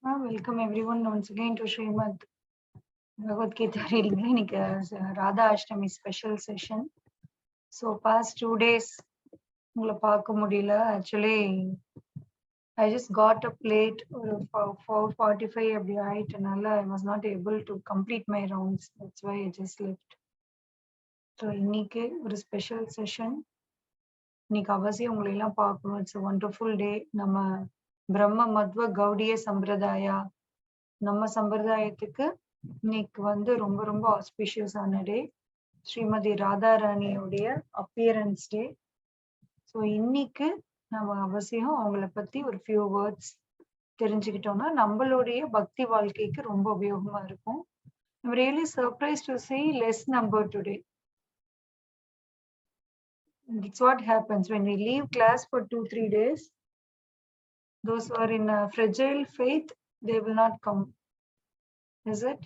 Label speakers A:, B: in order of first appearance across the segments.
A: Welcome everyone once again to Srimad Bhagavad Gita reading. இன்னைக்கு Radhashtami special session. So past 2 days உங்களை பார்க்க முடியல. Actually, I just got up late ஒரு 4:45 அப்படி ஆயிட்டனால I was not able to complete my rounds. That's why I just left. So இன்னைக்கு ஒரு special session. இன்னைக்கு அவசியம் உங்களை எல்லாம் பார்க்கணும். It's a wonderful day. நம்ம பிரம்ம மத்வ கௌடிய சம்பிரதாயா நம்ம சம்பிரதாயத்துக்கு இன்னைக்கு வந்து ரொம்ப ரொம்ப ஆஸ்பிஷியஸான டே. ஸ்ரீமதி ராதாராணியோடைய அப்பியரன்ஸ் டே. ஸோ இன்னைக்கு நம்ம அவசியம் அவங்கள பத்தி ஒரு ஃபியூ வேர்ட்ஸ் தெரிஞ்சுக்கிட்டோம்னா நம்மளுடைய பக்தி வாழ்க்கைக்கு ரொம்ப உபயோகமா இருக்கும். I'm really surprised to see less number today. It's what happens when we leave class for 2-3 days. Those who are in a fragile faith, they will not come. Is it?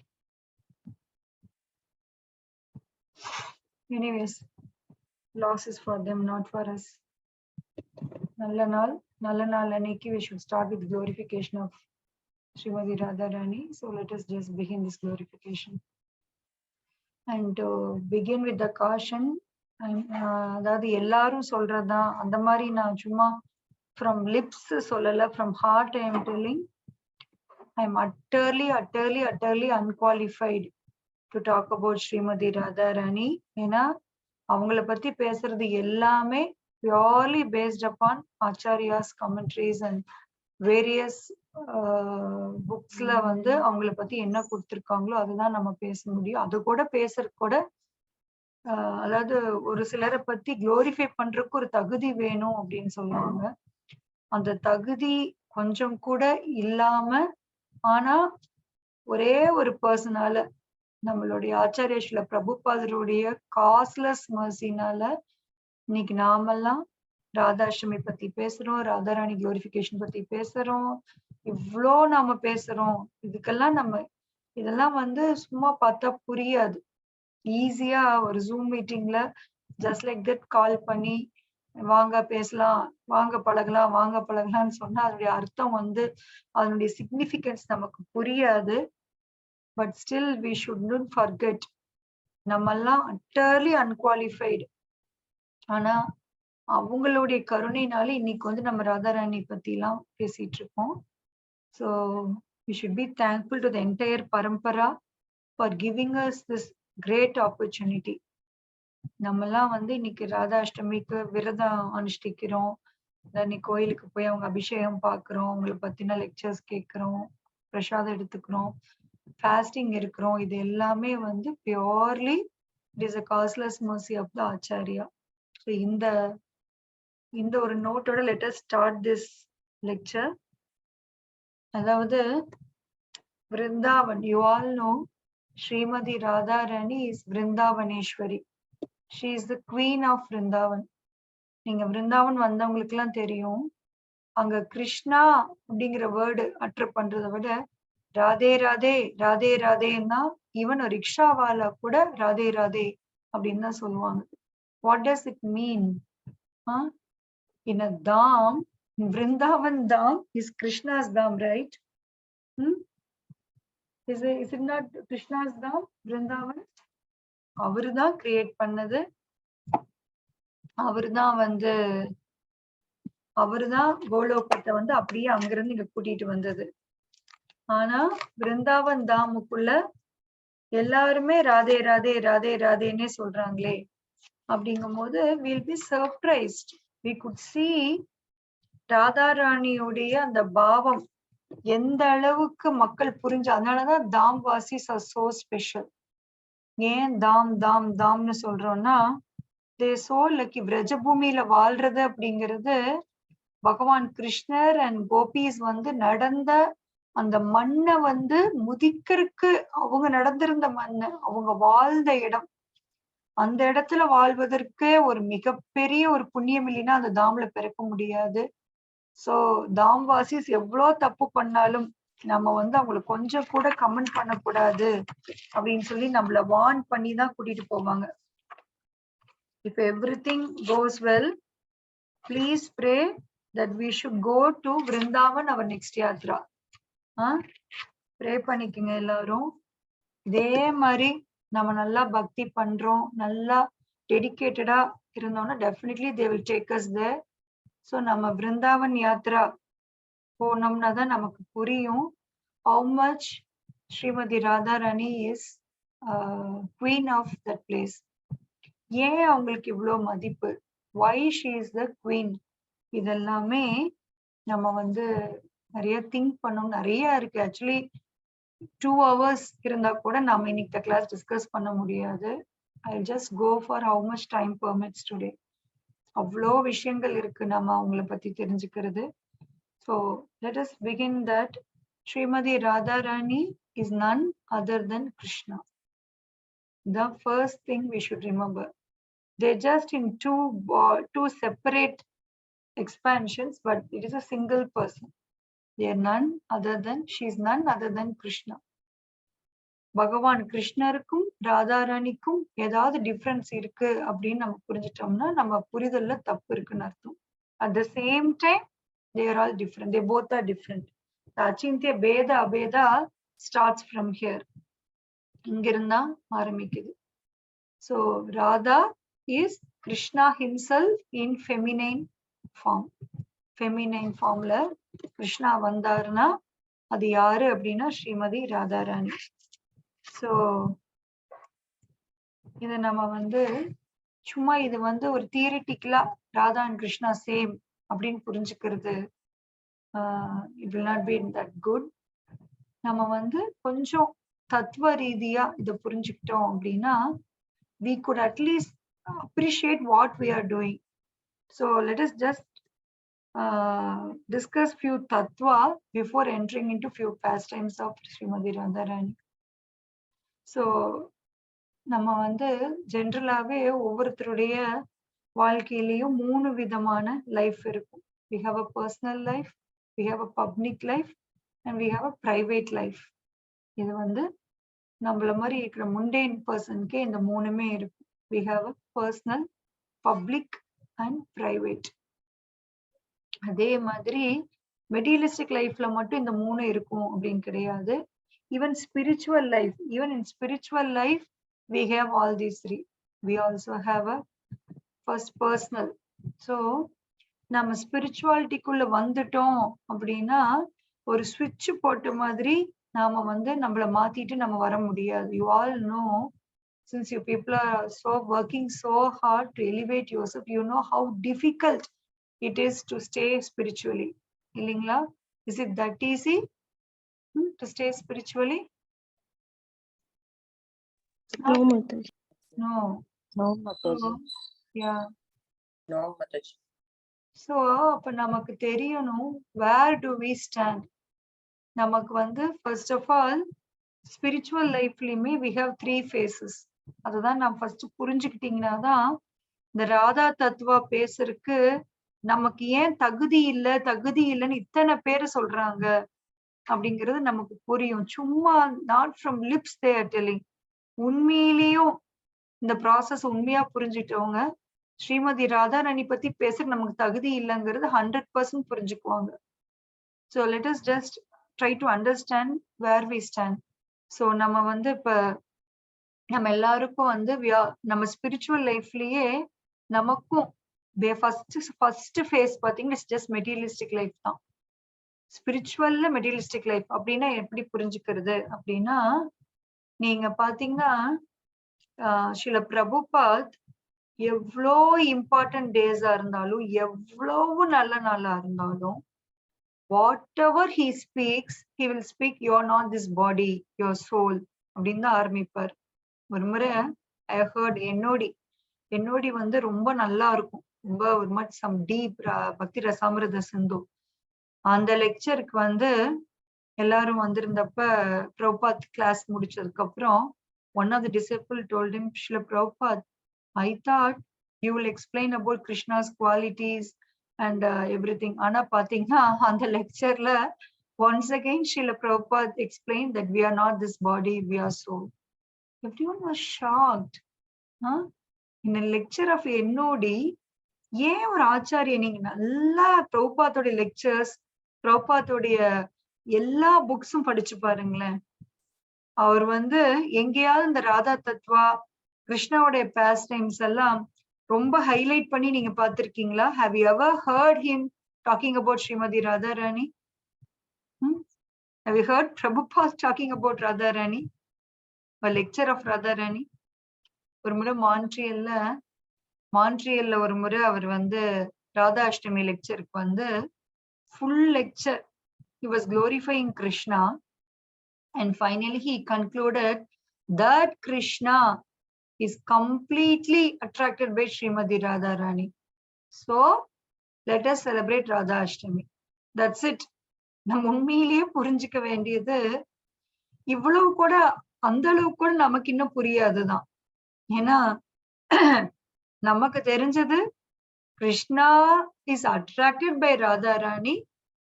A: Anyways, loss is for them, not for us. நல்ல நாள் அன்னைக்கு we should start with glorification of Srimati Radharani. So let us just begin this glorification. And to begin with the caution, அதாவது எல்லாரும் சொல்றதுதான் அந்த மாதிரி நான் சும்மா from lips சொல்லல, from heart I am telling. I am utterly unqualified to talk about Srimati Radharani. ஏன்னா அவங்கள பத்தி பேசுறது எல்லாமே purely based upon Acharya's commentaries and various booksல வந்து அவங்கள பத்தி என்ன கொடுத்திருக்காங்களோ அதுதான் நம்ம பேச முடியும். அது கூட பேசுறது கூட அதாவது ஒரு சிலரை பத்தி குளோரிஃபை பண்றதுக்கு ஒரு தகுதி வேணும் அப்படின்னு சொல்லுவாங்க. அந்த தகுதி கொஞ்சம் கூட இல்லாம, ஆனா ஒரே ஒரு பர்சனால நம்மளுடைய ஆச்சாரிய ஸ்ரீல பிரபுபாதருடைய காஸ்ட்லெஸ் மர்சினால இன்னைக்கு நாமெல்லாம் ராதாஷ்டமி பத்தி பேசுறோம், ராதாராணி குளோரிஃபிகேஷன் பத்தி பேசுறோம், இவ்வளோ நாம பேசுறோம். இதெல்லாம் வந்து சும்மா பார்த்தா புரியாது. ஈஸியா ஒரு ஜூம் மீட்டிங்ல ஜஸ்ட் லைக் தட் கால் பண்ணி வாங்க பேசலாம், வாங்க பழகலாம்னு சொன்னா அதனுடைய அர்த்தம் வந்து அதனுடைய சிக்னிஃபிகன்ஸ் நமக்கு புரியாது. But still we should not forget, நம்மெல்லாம் அட்டர்லி அன்குவாலிஃபைடு. ஆனா அவங்களுடைய கருணைனால இன்னைக்கு வந்து நம்ம ராதாராணி பத்தி எல்லாம் பேசிட்டு இருக்கோம். So we should be thankful to the entire parampara for giving us this great opportunity. நம்மெல்லாம் வந்து இன்னைக்கு ராதாஷ்டமிக்கு விரதம் அனுஷ்டிக்கிறோம், இன்னைக்கு கோயிலுக்கு போய் அவங்க அபிஷேகம் பார்க்கிறோம், அவங்களை பத்தின லெக்சர்ஸ் கேட்கிறோம், பிரசாதம் எடுத்துக்கிறோம், ஃபாஸ்டிங் இருக்கிறோம். இது எல்லாமே வந்து purely it is a causeless mercy of the Acharya. So இந்த ஒரு நோட்டோட let us start this lecture. அதாவது Vrindavan, you all know Shrimati Radharani is Vrindavaneshwari. She is the queen of Vrindavan. நீங்க விருந்தாவன் வந்தவங்களுக்கு எல்லாம் தெரியும், அங்க கிருஷ்ணா அப்படிங்கிற வேர்டு அட்டர் பண்றதை விட ராதே ராதே ராதே ராதேன்னா ஈவன் ஒரு ரிக்ஷாவாலா கூட ராதே ராதே அப்படின்னு தான் சொல்லுவாங்க. What does it mean? In a dham, Vrindavan dham is Krishna's dham, right? Is it not Krishna's dham, Vrindavan? அவருதான் கிரியேட் பண்ணது, அவருதான் கோலோகத்தை வந்து அப்படியே அங்கிருந்து இங்க கூட்டிட்டு வந்தது. ஆனா பிருந்தாவன் தாமுக்குள்ள எல்லாருமே ராதே ராதே ராதே ராதேன்னே சொல்றாங்களே. அப்படிங்கும் போது we'll be surprised. We could see ராதாராணியுடைய அந்த பாவம் எந்த அளவுக்கு மக்கள் புரிஞ்சு. அதனாலதான் தாம் வாசிஸ் ஆர் சோ ஸ்பெஷல். ஏன் தாம் தாம் தாம்னு சொல்றோம்னா, தே சோ லக்கி. விரஜபூமியில வாழ்றது அப்படிங்கிறது பகவான் கிருஷ்ணர் அண்ட் கோபிஸ் வந்து நடந்த அந்த மண்ணை வந்து முதிக்கிறதுக்கு, அவங்க நடந்திருந்த மண்ணை, அவங்க வாழ்ந்த இடம், அந்த இடத்துல வாழ்வதற்கு ஒரு மிகப்பெரிய ஒரு புண்ணியம் இல்லைன்னா அந்த தாம்ல பிறக்க முடியாது. சோ தாம்வாசிஸ் எவ்வளோ தப்பு பண்ணாலும் நம்ம வந்து அவங்களுக்கு கொஞ்சம் கூட கமெண்ட் பண்ணக்கூடாது அப்படின்னு சொல்லி நம்மள வார்ன் பண்ணி தான் கூட்டிட்டு போவாங்க. If everything goes well, please pray that we should go to Vrindavan our next yatra. Pray பண்ணிக்கங்க எல்லாரும். இதே மாதிரி நம்ம நல்லா பக்தி பண்றோம், நல்லா டெடிகேட்டடா இருந்தோம்னா definitely they will take us there. So நம்ம விருந்தாவன் யாத்ரா போனோம்னா தான் நமக்கு புரியும் how much Srimati Radharani is queen of that place. ஏன் அவங்களுக்கு இவ்வளோ மதிப்பு, why she is the queen, இதெல்லாமே நம்ம வந்து நிறைய திங்க் பண்ணணும். நிறைய இருக்கு ஆக்சுவலி. 2 hours இருந்தா கூட நாம இன்னைக்கு கிளாஸ் டிஸ்கஸ் பண்ண முடியாது. I just go for how much time permits today. அவ்வளோ விஷயங்கள் இருக்கு நம்ம அவங்கள பத்தி தெரிஞ்சுக்கிறது. So let us begin that Srimati Radharani is none other than Krishna. The first thing we should remember, they're just in two separate expansions, but it is a single person. They are none other than, she is none other than Krishna. பகவான் கிருஷ்ணருக்கும் ராதாராணிக்கும் ஏதாவது difference இருக்கு அப்படின்னு நம்ம புரிஞ்சிட்டோம்னா நம்ம புரிதல்ல தப்பு இருக்குன்னு அர்த்தம். At the same time, they are all different. They both are different. The Achintya Beda Abeda starts from here. இங்கிருந்தா ஆரம்பிக்குது. So Radha is Krishna himself in feminine form. Feminine formல Krishna வந்தாருன்னா அது யாரு அப்படின்னா ஸ்ரீமதி ராதாராணி. ஸோ இதை நம்ம வந்து சும்மா இது வந்து ஒரு தியரிட்டிக்கலா ராதா அண்ட் கிருஷ்ணா சேம் அப்படின்னு புரிஞ்சுக்கிறது it will not be that good. நம்ம வந்து கொஞ்சம் தத்துவ ரீதியா இதை புரிஞ்சுக்கிட்டோம் அப்படின்னா we could at least appreciate what we are doing. So let us just discuss few tattva before entering into few pastimes of Srimati Radharani. So நம்ம வந்து ஜென்ரலாவே ஒவ்வொருத்தருடைய வாழ்க்கையிலையும் 3 விதமான லைஃப் இருக்கும். we have a personal life, we have a public life and we have a private life. இது வந்து நம்மள மாதிரி இருக்கிற முண்டேன் பர்சனுக்கே இந்த 3மே இருக்கும். we have a personal, public and private. அதே மாதிரி மெட்டீரியலிஸ்டிக் லைஃப்ல மட்டும் இந்த 3 இருக்கும் அப்படின்னு கிடையாது. even spiritual life, even in spiritual life we have all these 3. we also have a first personal. so நம்ம ஸ்பிரிச்சுவாலிட்டிக்குள்ள வந்துட்டோம் அப்படின்னா ஒரு ஸ்விட்ச் போட்ட மாதிரி நாம வந்து நம்மள மாத்திட்டு நம்ம வர முடியாது. you all know, since you people are so working so hard to elevate yourself, you know how difficult it is to stay spiritually. இல்லைங்களா? is it that easy to stay spiritually?
B: No, Mataji.
A: No.
B: No, Mataji.
A: Yeah.
B: No, Mataji.
A: So அப்ப நமக்கு தெரியணும் where do we stand. நமக்கு வந்து first of all spiritual லைஃப்லயுமே we have 3 phases. அதுதான் நான் first புரிஞ்சுக்கிட்டீங்கன்னா தான் இந்த ராதா தத்துவா பேசுறதுக்கு நமக்கு ஏன் தகுதி இல்லைன்னு இத்தனை பேர் சொல்றாங்க அப்படிங்கிறது நமக்கு புரியும். சும்மா not from lips they are telling. உண்மையிலேயும் இந்த ப்ராசஸ் உண்மையா புரிஞ்சுட்டவங்க ஸ்ரீமதி ராதாராணி பத்தி பேச நமக்கு தகுதி இல்லைங்கிறது 100% புரிஞ்சுக்குவாங்க. So let us just try to understand where we stand. So நம்ம வந்து இப்ப நம்ம எல்லாருக்கும் வந்து நம்ம ஸ்பிரிச்சுவல் லைஃப்லயே நமக்கும் ஃபர்ஸ்ட் ஃபேஸ் பாத்தீங்கன்னா இட்ஸ் ஜஸ்ட் மெட்டீரியலிஸ்டிக் லைஃப் தான். ஸ்பிரிச்சுவல்ல மெட்டீரியலிஸ்டிக் லைஃப் அப்படின்னா எப்படி புரிஞ்சுக்கிறது அப்படின்னா நீங்க பாத்தீங்கன்னா ஸ்ரீல பிரபுபாத் எவ்வளோ இம்பார்ட்டன்ட் டேஸா இருந்தாலும் எவ்வளவு நல்ல நாளா இருந்தாலும் whatever he speaks, he will speak you're not this body, your soul அப்படின்னு தான் ஆரம்பிப்பார். ஒரு முறை I heard என்னோடி வந்து ரொம்ப நல்லா இருக்கும். ரொம்ப ஒரு மாதிரி சம் டீப் பக்தி ரசாமிரத சிந்து. அந்த லெக்சருக்கு வந்து எல்லாரும் வந்திருந்தப்ப பிரபுபாத் கிளாஸ் முடிச்சதுக்கு அப்புறம் one of the disciple told him, Srila Prabhupada, I thought you will explain about Krishna's qualities and everything. ஆனா பாத்தீங்கன்னா அந்த லெக்சர்ல once again Srila Prabhupada explained that we are not this body, we are soul. Everyone was shocked. In a lecture of என்னோடி ஏன் ஒரு ஆச்சாரிய நீங்க நல்லா பிரபுபாத்தோட lectures, பிரபுபாத்தோடைய எல்லா புக்ஸும் படிச்சு பாருங்களேன். அவர் வந்து எங்கேயாவது இந்த ராதா தத்வா கிருஷ்ணாவுடைய பாஸ்ட் டைம்ஸ் எல்லாம் ரொம்ப ஹைலைட் பண்ணி நீங்க பார்த்திருக்கீங்களா? Have you ever heard him talking about Srimati Radharani? Have you heard Prabhupada talking about Radharani? A lecture of Radharani? ஒரு முறை மான்ட்ரியல்ல ஒரு முறை அவர் வந்து ராதாஷ்டமி லெக்சருக்கு வந்து full lecture he was glorifying Krishna, and finally he concluded that Krishna is completely attracted by Srimati Radharani. So let us celebrate Radhashtami. That's it. நம்ம உண்மையிலேயே புரிஞ்சுக்க வேண்டியது இவ்வளவு கூட அந்த அளவுக்கு கூட நமக்கு இன்னும் புரியாதுதான். ஏன்னா நமக்கு தெரிஞ்சது Krishna is attracted by Radharani.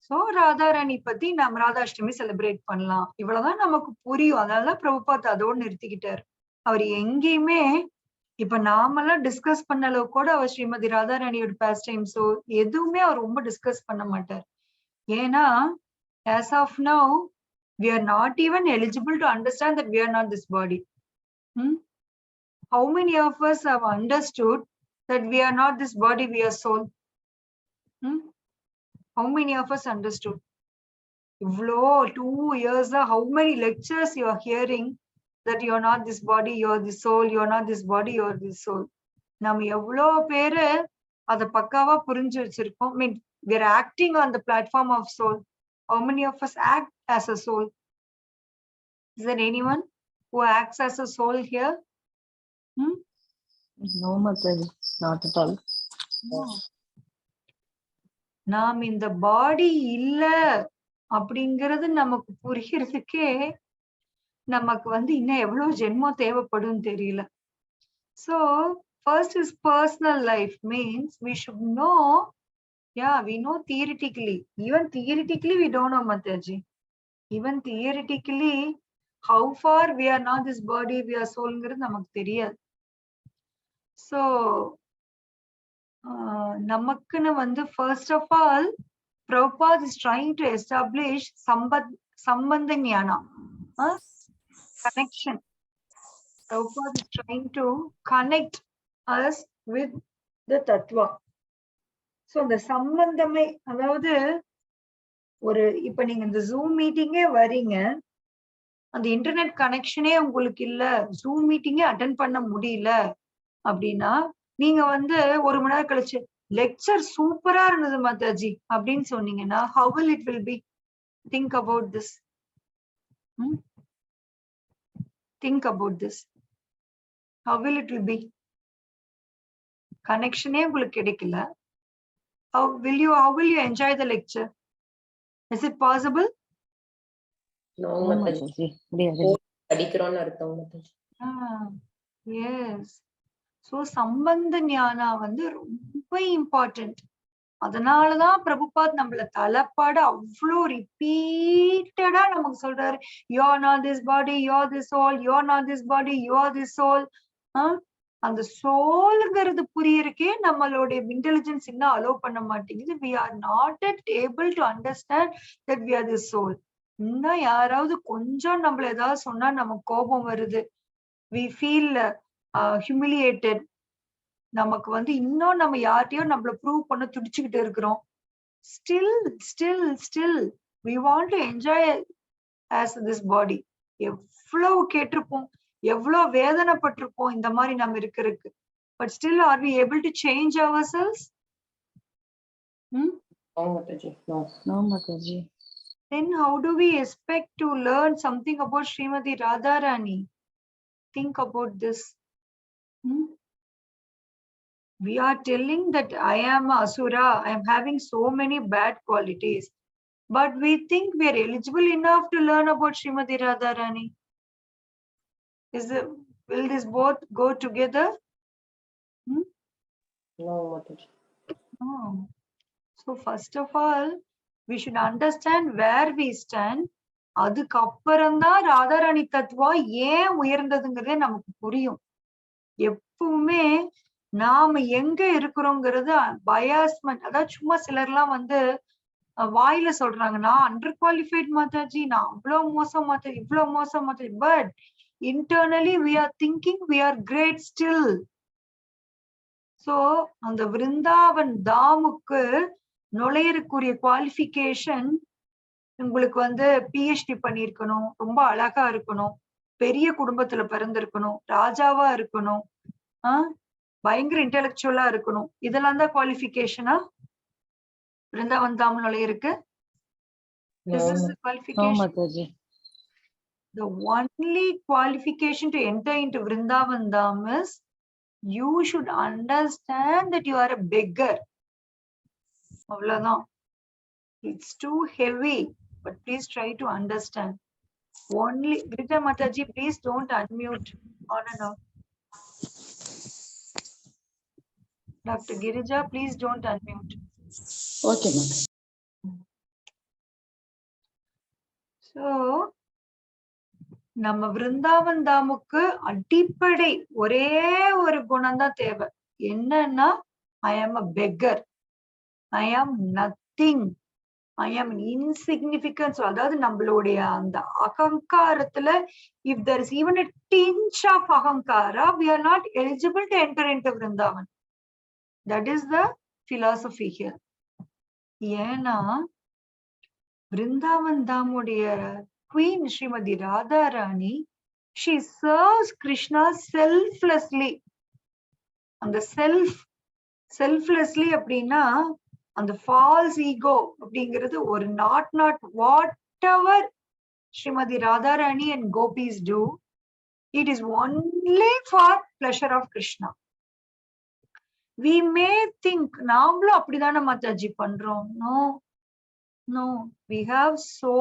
A: So Radharani பத்தி நம்ம ராதாஷ்டமி செலிப்ரேட் பண்ணலாம், இவ்வளவுதான் நமக்கு புரியும். அதனாலதான் பிரபுபாத் அதோடு நிறுத்திக்கிட்டார். அவர் எங்கேயுமே இப்ப நாமெல்லாம் டிஸ்கஸ் பண்ண அளவு கூட அவர் ஸ்ரீமதி ராதாராணியோட பாஸ்ட் டைம்ஸோ எதுவுமே அவர் ரொம்ப டிஸ்கஸ் பண்ண மாட்டார். ஏன்னா as of now we are not even eligible to understand that we are not this body. How many of us have understood that we are not this body, we are soul? How many of us understood? Ivlo 2 years, how many lectures you are hearing that you are not this body, you are the soul, you are not this body, you are the soul. நம்ம எவ்வளோ பேரு அதை பக்காவா புரிஞ்சு வச்சிருக்கோம். I mean, we are acting on the platform of soul. How many of us act as a soul? Is there anyone who acts as a soul here?
B: No, Mataji, not at all.
A: நாம் இந்த பாடி இல்ல அப்படிங்கிறது நமக்கு புரியறதுக்கே நமக்கு வந்து இன்னும் எவ்வளவு ஜென்மம் தேவைப்படும் தெரியல. So first is personal life, means we should know. Yeah, we know theoretically. Even theoretically we don't know, Mataji. Even theoretically how far we are not this body, we are soul ங்கிறது நமக்கு தெரியாது. So நமக்குன்னு வந்து first of all Prabhupada is trying to establish sambandha Gnana, connection. Prabhupada is trying to connect us with the tattva. So the சம்பந்தமே, அதாவது ஒரு இப்ப நீங்க இந்த ஜூம் மீட்டிங்கே வரீங்க, அந்த இன்டர்நெட் கனெக்ஷனே உங்களுக்கு இல்ல, ஜூம் மீட்டிங்கே அட்டென்ட் பண்ண முடியல அப்படின்னா நீங்க வந்து 1 மணி நேரம் கழிச்சு லெக்சர் சூப்பரா இருந்தது மாதாஜி அப்படின்னு சொன்னீங்கன்னா how will it will be? Think about this. Think about this. How will it will be? கனெக்ஷனே உங்களுக்கு கிடைக்கல. How will you enjoy the lecture? Is it possible?
B: No, Mataji. படிக்கிறோம்னு அர்த்தம் Mataji.
A: Yes. So சம்பந்த ஞானா வந்து ரொம்ப இம்பார்ட்டன்ட். அதனாலதான் பிரபுபாத் நம்மள தலைப்பாடு அவ்வளோ ரிப்பீட்டடா நமக்கு சொல்றாரு, you are not this body, you are this soul, you are not this body, you are this soul. அந்த சோல்ங்கிறது புரியறக்கே நம்மளுடைய இன்டெலிஜென்ஸ் இன்னும் அலோவ் பண்ண மாட்டேங்குது. we are not able to understand that we are this soul. இன்னும் யாராவது கொஞ்சம் நம்மள ஏதாவது சொன்னா நமக்கு கோபம் வருது, we feel humiliated. நமக்கு வந்து இன்னும் நம்ம யார்ட்டையோ நம்மள ப்ரூவ் பண்ண துடிச்சுக்கிட்டு இருக்கிறோம். still we want to enjoy as this body. எவ்வளவு கேட்டிருப்போம், எவ்வளவு வேதனைப்பட்டிருப்போம் இந்த மாதிரி நம்ம இருக்கிறதுக்கு. but still are we able to change ourselves?
B: No, Mataji. No, Mataji.
A: Then how do we expect to learn something about Srimati Radharani? Think about this. We are telling that I am Asura, I am having so many bad qualities, but we think we are eligible enough to learn about Srimati Radharani. Will this both go together?
B: No, Mataji.
A: No. So first of all, we should understand where we stand. அதுக்கப்புறம்தான் ராதாராணி தத்துவா ஏன் உயர்ந்ததுங்கிறதே நமக்கு புரியும். எப்பவுமே நாம எங்க இருக்கிறோங்கிறது பயாஸ்மெண்ட், அதாவது சும்மா சிலர்லாம் வந்து வாயில சொல்றாங்க, நான் அண்டர் குவாலிஃபைட் மாதாஜி, நான் அவ்வளவு மோசம் மாதாஜி, இவ்வளவு மோசம் Mataji. But internally we are thinking we are great still. So அந்த விருந்தாவன் தாமுக்கு நுழையறக்குரிய குவாலிஃபிகேஷன் உங்களுக்கு வந்து பிஹெச்டி பண்ணிருக்கணும், ரொம்ப அழகா இருக்கணும், பெரிய குடும்பத்துல பிறந்திருக்கணும், ராஜாவா இருக்கணும், பயங்கர இன்டெலெக்சுவலா இருக்கணும். இதெல்லாம் தான் குவாலிஃபிகேஷனா விருந்தாவன் தாம் நுழையிருக்கு? This is the qualification. The only qualification to enter into Vrindavan Dham is you should understand that you are a beggar. அவ்வளவுதான். It's too heavy, but please try to understand. Only Girija Mataji, please don't unmute on and off. Dr. Girija, please don't unmute.
B: Okay, ma'am.
A: So நம்ம விருந்தாவன் தாமுக்கு அடிப்படை ஒரே ஒரு குணம் தான் தேவை. என்னன்னா, I am a beggar, I am nothing, I am insignificant. So அதாவது நம்மளுடைய அந்த அகங்காரத்துல if there is even a tinge of ahankara, we are not eligible to enter into Vrindavan. That is the philosophy here. ஏன்னா Vrindavan தாமுடைய Queen Srimati Radharani, she serves Krishna selflessly. அந்த selflessly அப்படின்னா அந்த false ego அப்படிங்கிறது ஒரு not whatever Srimati Radharani and gopis do, it is only for pleasure of Krishna. We may think நாமளும் அப்படிதானே மாதாஜி பண்றோம். No, we have so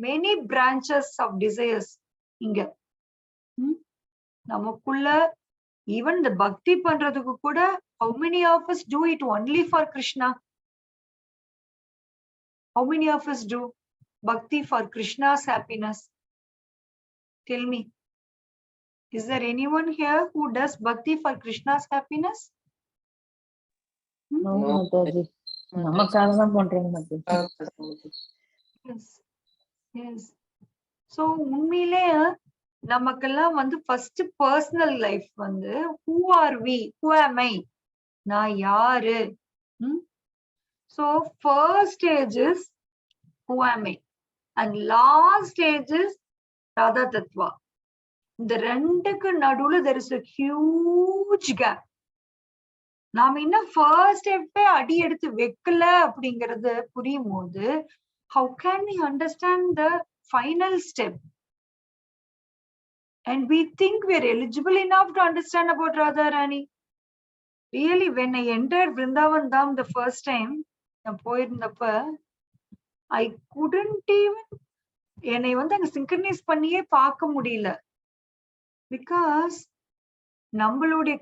A: many branches of desires இங்க. நமக்குள்ள even the bhakti பண்றதுக்கு கூட how many of us do it only for Krishna? How many of us do bhakti for Krishna's happiness? Tell me. Is there anyone here who does bhakti for Krishna's happiness?
B: No, Mataji. நமக்காக தான் பண்றோம் மத்தாஜி.
A: Yes. So உண்மையிலே நமக்கெல்லாம் வந்து first personal life வந்து who are we, who am I, நான் யாரு? So first stage is who am I and last stage is Radha Tattva. இந்த ரெண்டுக்கு நடுவுல there is a huge gap. நாம இன்னும் ஃபர்ஸ்ட் ஸ்டெப்பே அடி எடுத்து வைக்கல அப்படிங்கிறது புரியும் போது how can we understand the final step? And we think we are eligible enough to understand about Radharani. Really, when I entered Vrindavan Dham the first time, I couldn't even என்னை வந்து அங்க synchronise பண்ணியே பார்க்க முடியல. Because நம்மளுடைய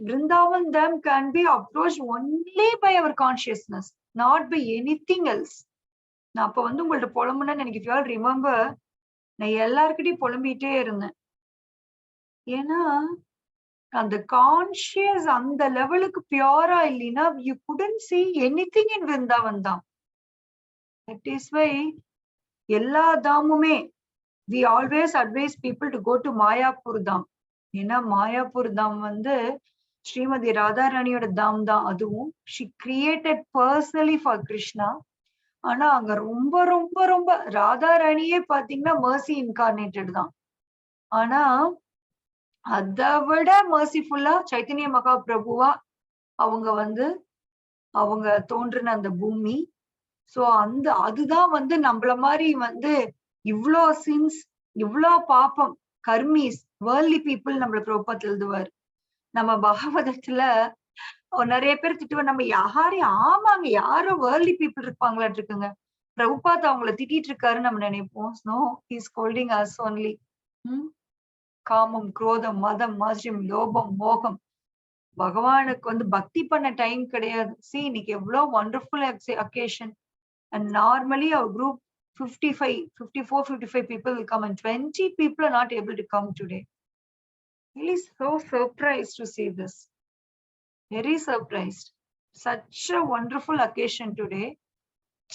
A: Vrindavan Dham can be approached only by our consciousness, not by anything else. நான் அப்ப வந்து உங்கள்ட்ட புலம்புனேன்னு எனக்கு if you all remember, நான் எல்லாருக்கிட்டையும் புலம்பிட்டே இருந்தேன். ஏன்னா அந்த கான்சியஸ் அந்த லெவலுக்கு பியூரா இல்லைன்னா you couldn't see anything in Vrindavan Dham. That is why எல்லா தாமுமே we always advise people to go to Mayapur Dham. ஏன்னா மாயாப்பூர் தாம் வந்து ஸ்ரீமதி ராதாராணியோட தாம் தான். அதுவும் she created personally for Krishna. ஆனா அங்க ரொம்ப ரொம்ப ரொம்ப ராதாராணியே பாத்தீங்கன்னா mercy incarnated தான். ஆனா அதை விட மர்சிஃபுல்லா சைத்தன்ய மகாபிரபுவா அவங்க தோன்றின அந்த பூமி. சோ அதுதான் வந்து நம்மள மாதிரி வந்து இவ்ளோ சின்ஸ், இவ்ளோ பாப்பம், கர்மீஸ், வேர்ல்ட்லி பீப்புள் நம்மள பிரபுபாத் எழுதுவார். நம்ம பாகவதத்துல நிறைய பேர் திட்டுவார், நம்ம ஆமாங்க யாரோ வேர்ல்ட்லி பீப்புள் இருப்பாங்களாட்டு இருக்குங்க, பிரபுபாத் அவங்கள திட்டிட்டு இருக்காருன்னு நம்ம நினைப்போம். No, he is holding us only. காமம், குரோதம், மதம், மாஸ்யம், லோபம், மோகம், பகவானுக்கு வந்து பக்தி பண்ண டைம் கிடையாது. See, இன்னைக்கு எவ்வளவு wonderful occasion. And normally our group 54-55 people will come and 20 people are not able to come today. Really so surprised to see this. Very surprised. Such a wonderful occasion today.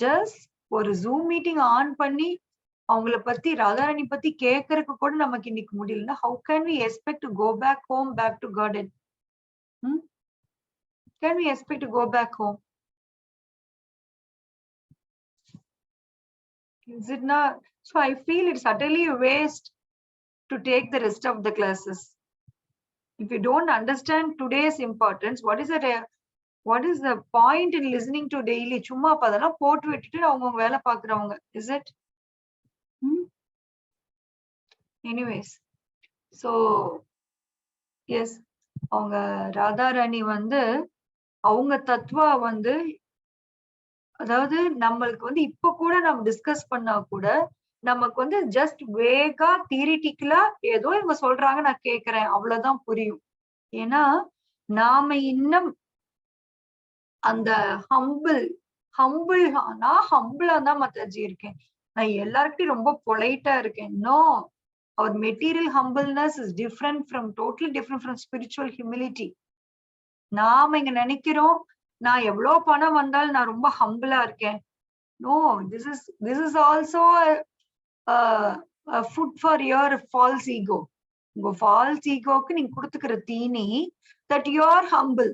A: Just ஒரு zoom meeting on பண்ணி அவங்கள பத்தி ராதாராணி பத்தி கேட்கறதுக்கு கூட நமக்கு இன்னைக்கு முடியலன்னா how can we expect to go back home, back to garden? Can we expect to go back home? Is it not? So I feel it's utterly a waste to take the rest of the classes. If you don't understand today's importance, what is the point in listening to daily? சும்மா அதெல்லாம் போட்டு விட்டுட்டு அவங்க வேலை பாக்குறவங்க. Is it? Anyways, so yes, அவங்க ராதாராணி வந்து அவங்க தத்துவா வந்து அதாவது நம்மளுக்கு வந்து இப்ப கூட நம்ம டிஸ்கஸ் பண்ணா கூட நமக்கு வந்து ஜஸ்ட் வேகா தியரிட்டிக்கலா ஏதோ இவங்க சொல்றாங்க நான் கேக்குறேன் அவ்வளவுதான் புரியும். ஏன்னா நாம இன்னும் அந்த ஹம்பிள் நான் ஹம்பிளா தான் மத்தாஜி இருக்கேன். நான் எல்லார்கிட்டையும் ரொம்ப பொலைட்டா இருக்கேன். No, our material humbleness is totally different from spiritual humility. நாம இங்க நினைக்கிறோம் நான் எவ்வளவு பணம் வந்தாலும் நான் ரொம்ப ஹம்பிளா இருக்கேன். No, this is also a food for your false ego. உங்க false egoக்கு நீங்க கொடுத்துக்கிற தீனி that you are humble.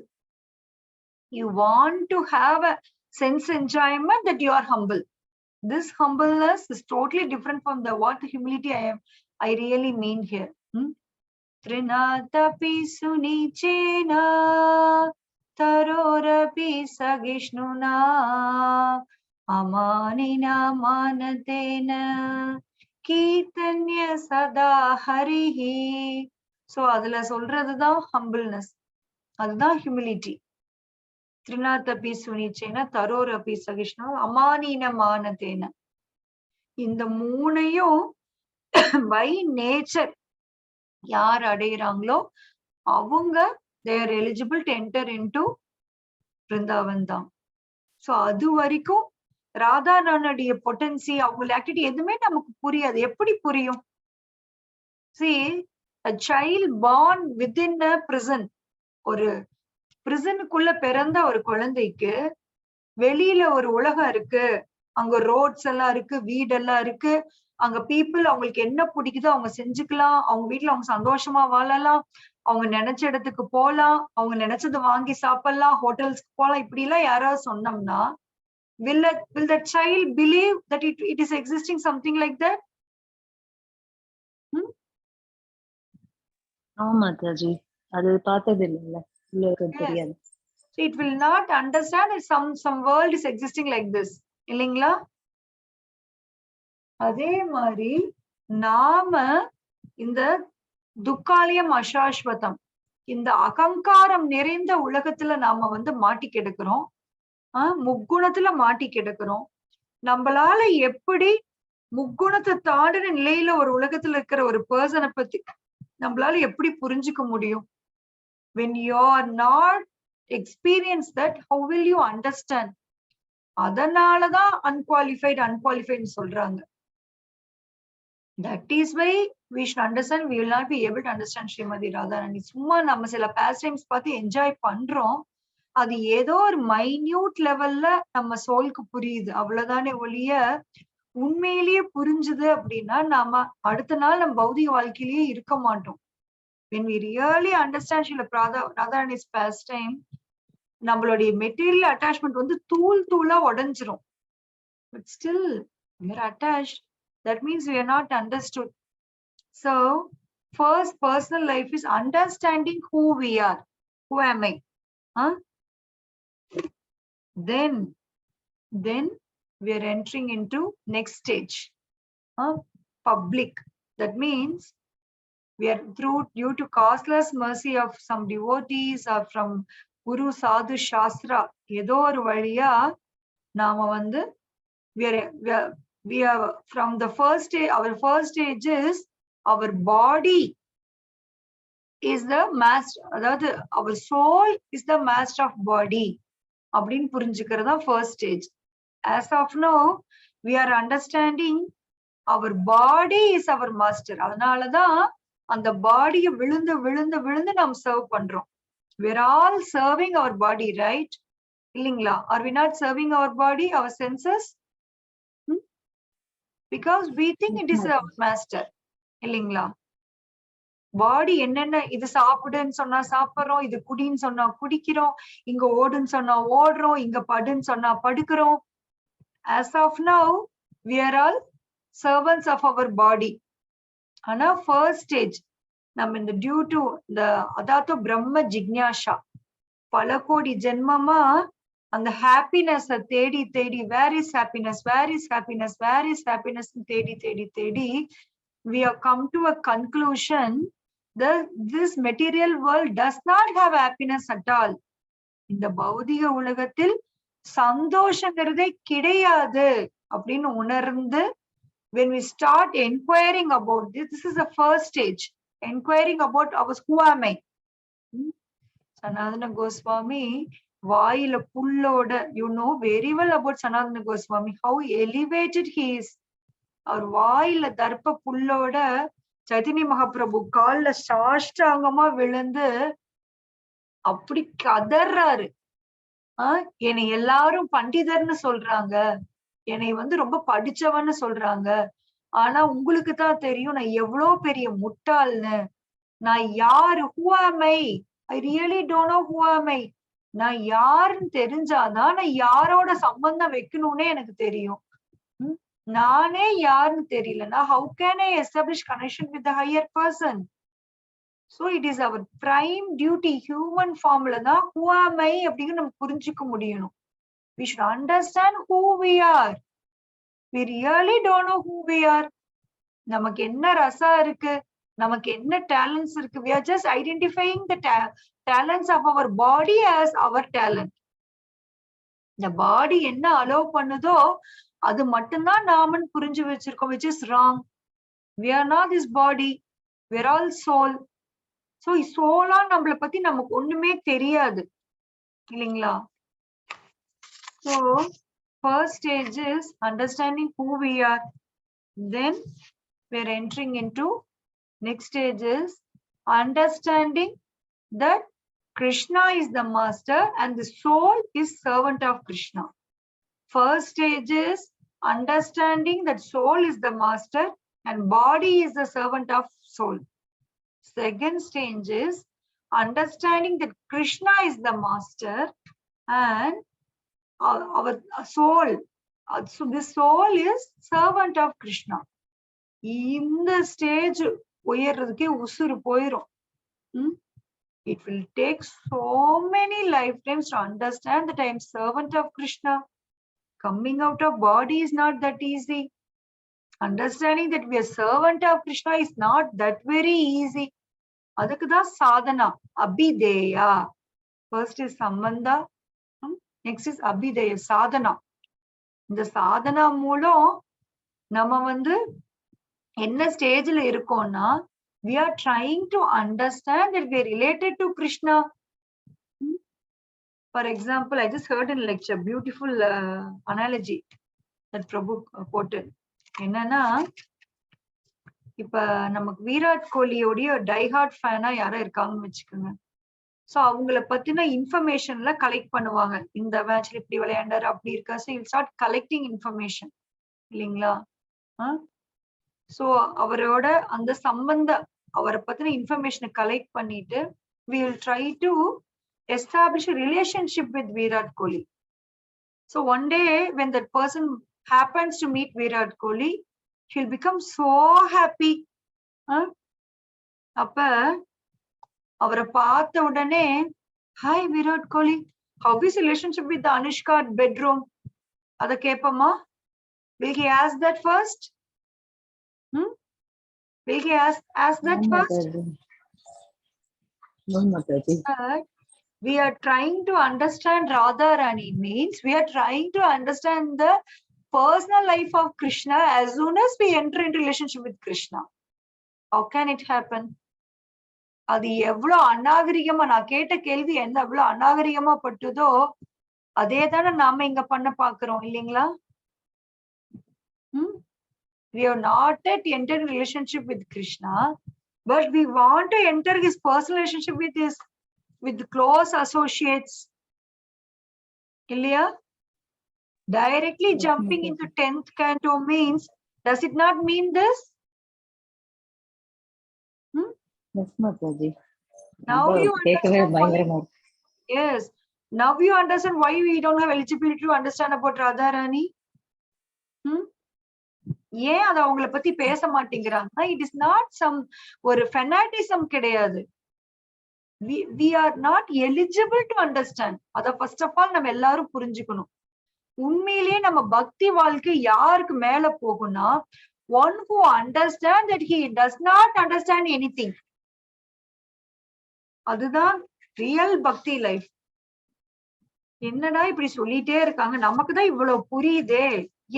A: You want to have a sense enjoyment that you are humble. This humbleness is totally different from the what humility I really mean here. Trinatapi sunichena tarorapi sagishnuna amanina manatena கீர்த்தன்ய சதா ஹரிஹி. So அதுல சொல்றதுதான் humbleness, அதுதான் humility. திரிநாதபி சுனிச்சேன தரோரபி சகிஷ்ணு அமானீன மானதேன. இந்த மூணையும் by nature யார் அடையிறாங்களோ அவங்க they are eligible to enter into Brindavan தான். சோ அது வரைக்கும் ராதாராணுடைய பொட்டன்சி அவங்க ஆக்டிவிட்டி எதுவுமே நமக்கு புரியாது. எப்படி புரியும்? See, a child born within a prison, ஒரு பிரிசனுக்குள்ள பிறந்த ஒரு குழந்தைக்கு வெளியில ஒரு உலகம் இருக்கு, அங்க ரோட்ஸ் எல்லாம் இருக்கு, வீடெல்லாம் இருக்கு, அங்க பீப்புள் அவங்களுக்கு என்ன பிடிக்குதோ அவங்க செஞ்சுக்கலாம், அவங்க வீட்டுல அவங்க சந்தோஷமா வாழலாம், அவங்க நினைச்ச இடத்துக்கு போலாம், அவங்க நினைச்சது வாங்கி சாப்பிடலாம், ஹோட்டல்ஸ்க்கு போலாம். இப்படி எல்லாம் யாராவது சொன்னோம்னா will that child believe that it is existing something like that?
B: ஆமாதாஜி, அது பார்த்தது இல்ல, தெரியாது.
A: So it will not understand that some world is existing like this. இல்லைங்களா? அதே மாதிரி நாம இந்த துக்காலயம் அசாஸ்வதம், இந்த அகங்காரம் நிறைந்த உலகத்துல நாம வந்து மாட்டி கிடக்கிறோம். முக்குணத்துல மாட்டி கிடக்கிறோம். நம்மளால எப்படி முக்குணத்தை தாண்டின நிலையில ஒரு உலகத்துல இருக்கிற ஒரு பர்சனை பத்தி நம்மளால எப்படி புரிஞ்சுக்க முடியும்? when you are not experience that, how will you understand? அதனாலதான் unqualified சொல்றாங்க. That is why we should understand. We will not be able to understand Srimathi Radharani. சும்மா நம்ம சில பாஸ்ட் டைம்ஸ் பார்த்து என்ஜாய் பண்றோம், அது ஏதோ ஒரு மைன்யூட் லெவல்ல நம்ம சோலுக்கு புரியுது, அவ்வளவுதானே ஒழிய உண்மையிலேயே புரிஞ்சுது அப்படின்னா நாம அடுத்த நாள் நம்ம பௌதிக வாழ்க்கையிலேயே இருக்க மாட்டோம். when we really understand Srila Radharani's pastime, நம்மளுடைய மெட்டீரியல் அட்டாச்மெண்ட் வந்து தூளா உடைஞ்சிரும். but still we are attached. That means we are not understood. So first personal life is understanding who we are. Who am I? Then we are entering into next stage, public. That means we are due to causeless mercy of some devotees or from Guru Sadhu Shastra, ஏதோ ஒரு வழியா நாம வந்து we are from the first stage. Our first stage is our body is the master, அதாவது our soul is the master of body அப்படின்னு புரிஞ்சுக்கிறதா first stage. As of now we are understanding our body is our master. அதனாலதான் அந்த பாடியை விழுந்து நாம் serve பண்றோம். we are all serving our body, right? Illingla, are we not serving our body, our senses? Because we think it is our master. Illingla, பாடி என்னென்ன இது சாப்பிடுன்னு சொன்னா சாப்பிடுறோம், இது குடின்னு சொன்னா குடிக்கிறோம், இங்க ஓடுன்னு சொன்னா ஓடுறோம், இங்க படுன்னு சொன்னா படுக்கிறோம். As of now, we are all servants of our body. ஆனா first stage நம்ம இந்த டியூ டு இந்த அதாவது பிரம்ம ஜிக்ஞாசா பல கோடி ஜென்மமா அந்த ஹாப்பினஸ் தேடி தேடி where is happiness, where is happiness, where is happiness தேடி தேடி தேடி we have come to a conclusion that this material world does not have happiness at all. இந்த பௌதிக உலகத்தில் சந்தோஷங்கிறதே கிடையாது அப்படின்னு உணர்ந்து when we start inquiring about this is the first stage, inquiring about our who am I. Sanatana Goswami வாயில புல்லோட, you know very well about Sanatana Goswami, how elevated he is. அவர் வாயில தர்ப்ப புல்லோட சைதன்ய மகாபிரபு கால்ல சாஷ்டாங்கமா விழுந்து அப்படி கதறாரு. என்னை எல்லாரும் பண்டிதர்னு சொல்றாங்க, என்னை ரொம்ப படிச்சவன்னு சொல்றாங்க, ஆனா உங்களுக்கு தான் தெரியும் நான் எவ்வளவு பெரிய முட்டாள்னு. நான் யாரு, who am I? I really don't know who am I. நான் யாருன்னு தெரிஞ்சாதான் நான் யாரோட சம்பந்தம் வைக்கணும்னே எனக்கு தெரியும். நானே யாருன்னு தெரியலன்னா how can I establish connection with the higher person? So it is our prime duty, human formula தான் who am I அப்படிங்கிற நம்ம புரிஞ்சுக்க முடியணும். We should understand who we are. We really don't know who we are. நமக்கு என்ன ரசா இருக்கு, நமக்கு என்ன talents இருக்கு. We are just identifying the talents of our body as our talent. இந்த பாடி என்ன அலோவ் பண்ணுதோ அது மட்டும்தான் நாமன்னு புரிஞ்சு வச்சிருக்கோம், which is wrong. We are not this body, we are all soul. So சோலா நம்மளை பத்தி நமக்கு ஒண்ணுமே தெரியாது இல்லைங்களா. So first stage is understanding who we are. Then we are entering into next stage is understanding that Krishna is the master and the soul is servant of Krishna. First stage is understanding that soul is the master and body is the servant of soul. Second stage is understanding that Krishna is the master and our soul, so this soul is servant of Krishna. இந்த stage உயர்றதுக்கே உசுறு போயிரும். It will take so many lifetimes to understand that I am servant of Krishna. Coming out of body is not that easy. Understanding that we are servant of Krishna is not that very easy. Adukku sadhana, abhideya. First is sambandha, next is abhideya, sadhana. இந்த சாதனா மூலம் நம்ம என்ன ஸ்டேஜ்ல இருக்கோம்னா we are trying to understand that we are related to Krishna. For example, I just heard in lecture beautiful analogy that Prabhu quoted. என்னன்னா இப்ப நமக்கு Virat கோலியோடைய diehard ஃபேனா யாரோ இருக்காங்கன்னு வச்சுக்கோங்க. சோ அவங்கள பத்தின இன்ஃபர்மேஷன்ல கலெக்ட் பண்ணுவாங்க. இந்த மேட்ச்ல இப்படி விளையாண்டாரு அப்படி இருக்கா. So you'll start collecting information இல்லைங்களா. சோ அவரோட அந்த சம்பந்த அவரை பத்தின இன்ஃபர்மேஷனை கலெக்ட் பண்ணிட்டு we will try to establish a relationship with Virat Kohli. So one day when that person happens to meet Virat Kohli, he'll become so happy. அப்ப அவரை பார்த்த உடனே hi Virat Kohli, how is relationship with the Anushka bedroom? அத கேப்பமா? Will he ask that first? Will he ask that first?
B: No, Mataji.
A: We are trying to understand Radharani means we are trying to understand the personal life of Krishna as soon as we enter into relationship with Krishna. How can it happen? அது எவ்வளவு அநாகரிகமா, நான் கேட்ட கேள்வி என்ன எவ்வளவு அநாகரிகமா பட்டுதோ அதே தானே நாம இங்க பண்ண பாக்குறோம் இல்லைங்களா. We have not yet entered a relationship with Krishna, but we want to enter his personal relationship with close associates. Illaya? Directly jumping into 10th canto means, does it not mean this?
B: Yes, Mataji.
A: Now you understand why. Yes. Now you understand why we don't have eligibility to understand about Radharani. ஏன் அத அவங்கள பத்தி பேச மாட்டேங்கிறாங்க? It is not some ஒரு fanatism கிடையாது. We are not eligible to understand. அத first of all நம்ம எல்லாரும் புரிஞ்சுக்கணும். உண்மையிலேயே நம்ம பக்தி வாழ்க்கை யாருக்கு மேல போகும்னா, one who understand that he does not understand anything. அதுதான் ரியல் பக்தி லைஃப். என்னடா இப்படி சொல்லிட்டே இருக்காங்க, நமக்குதான் இவ்வளவு புரியுதே,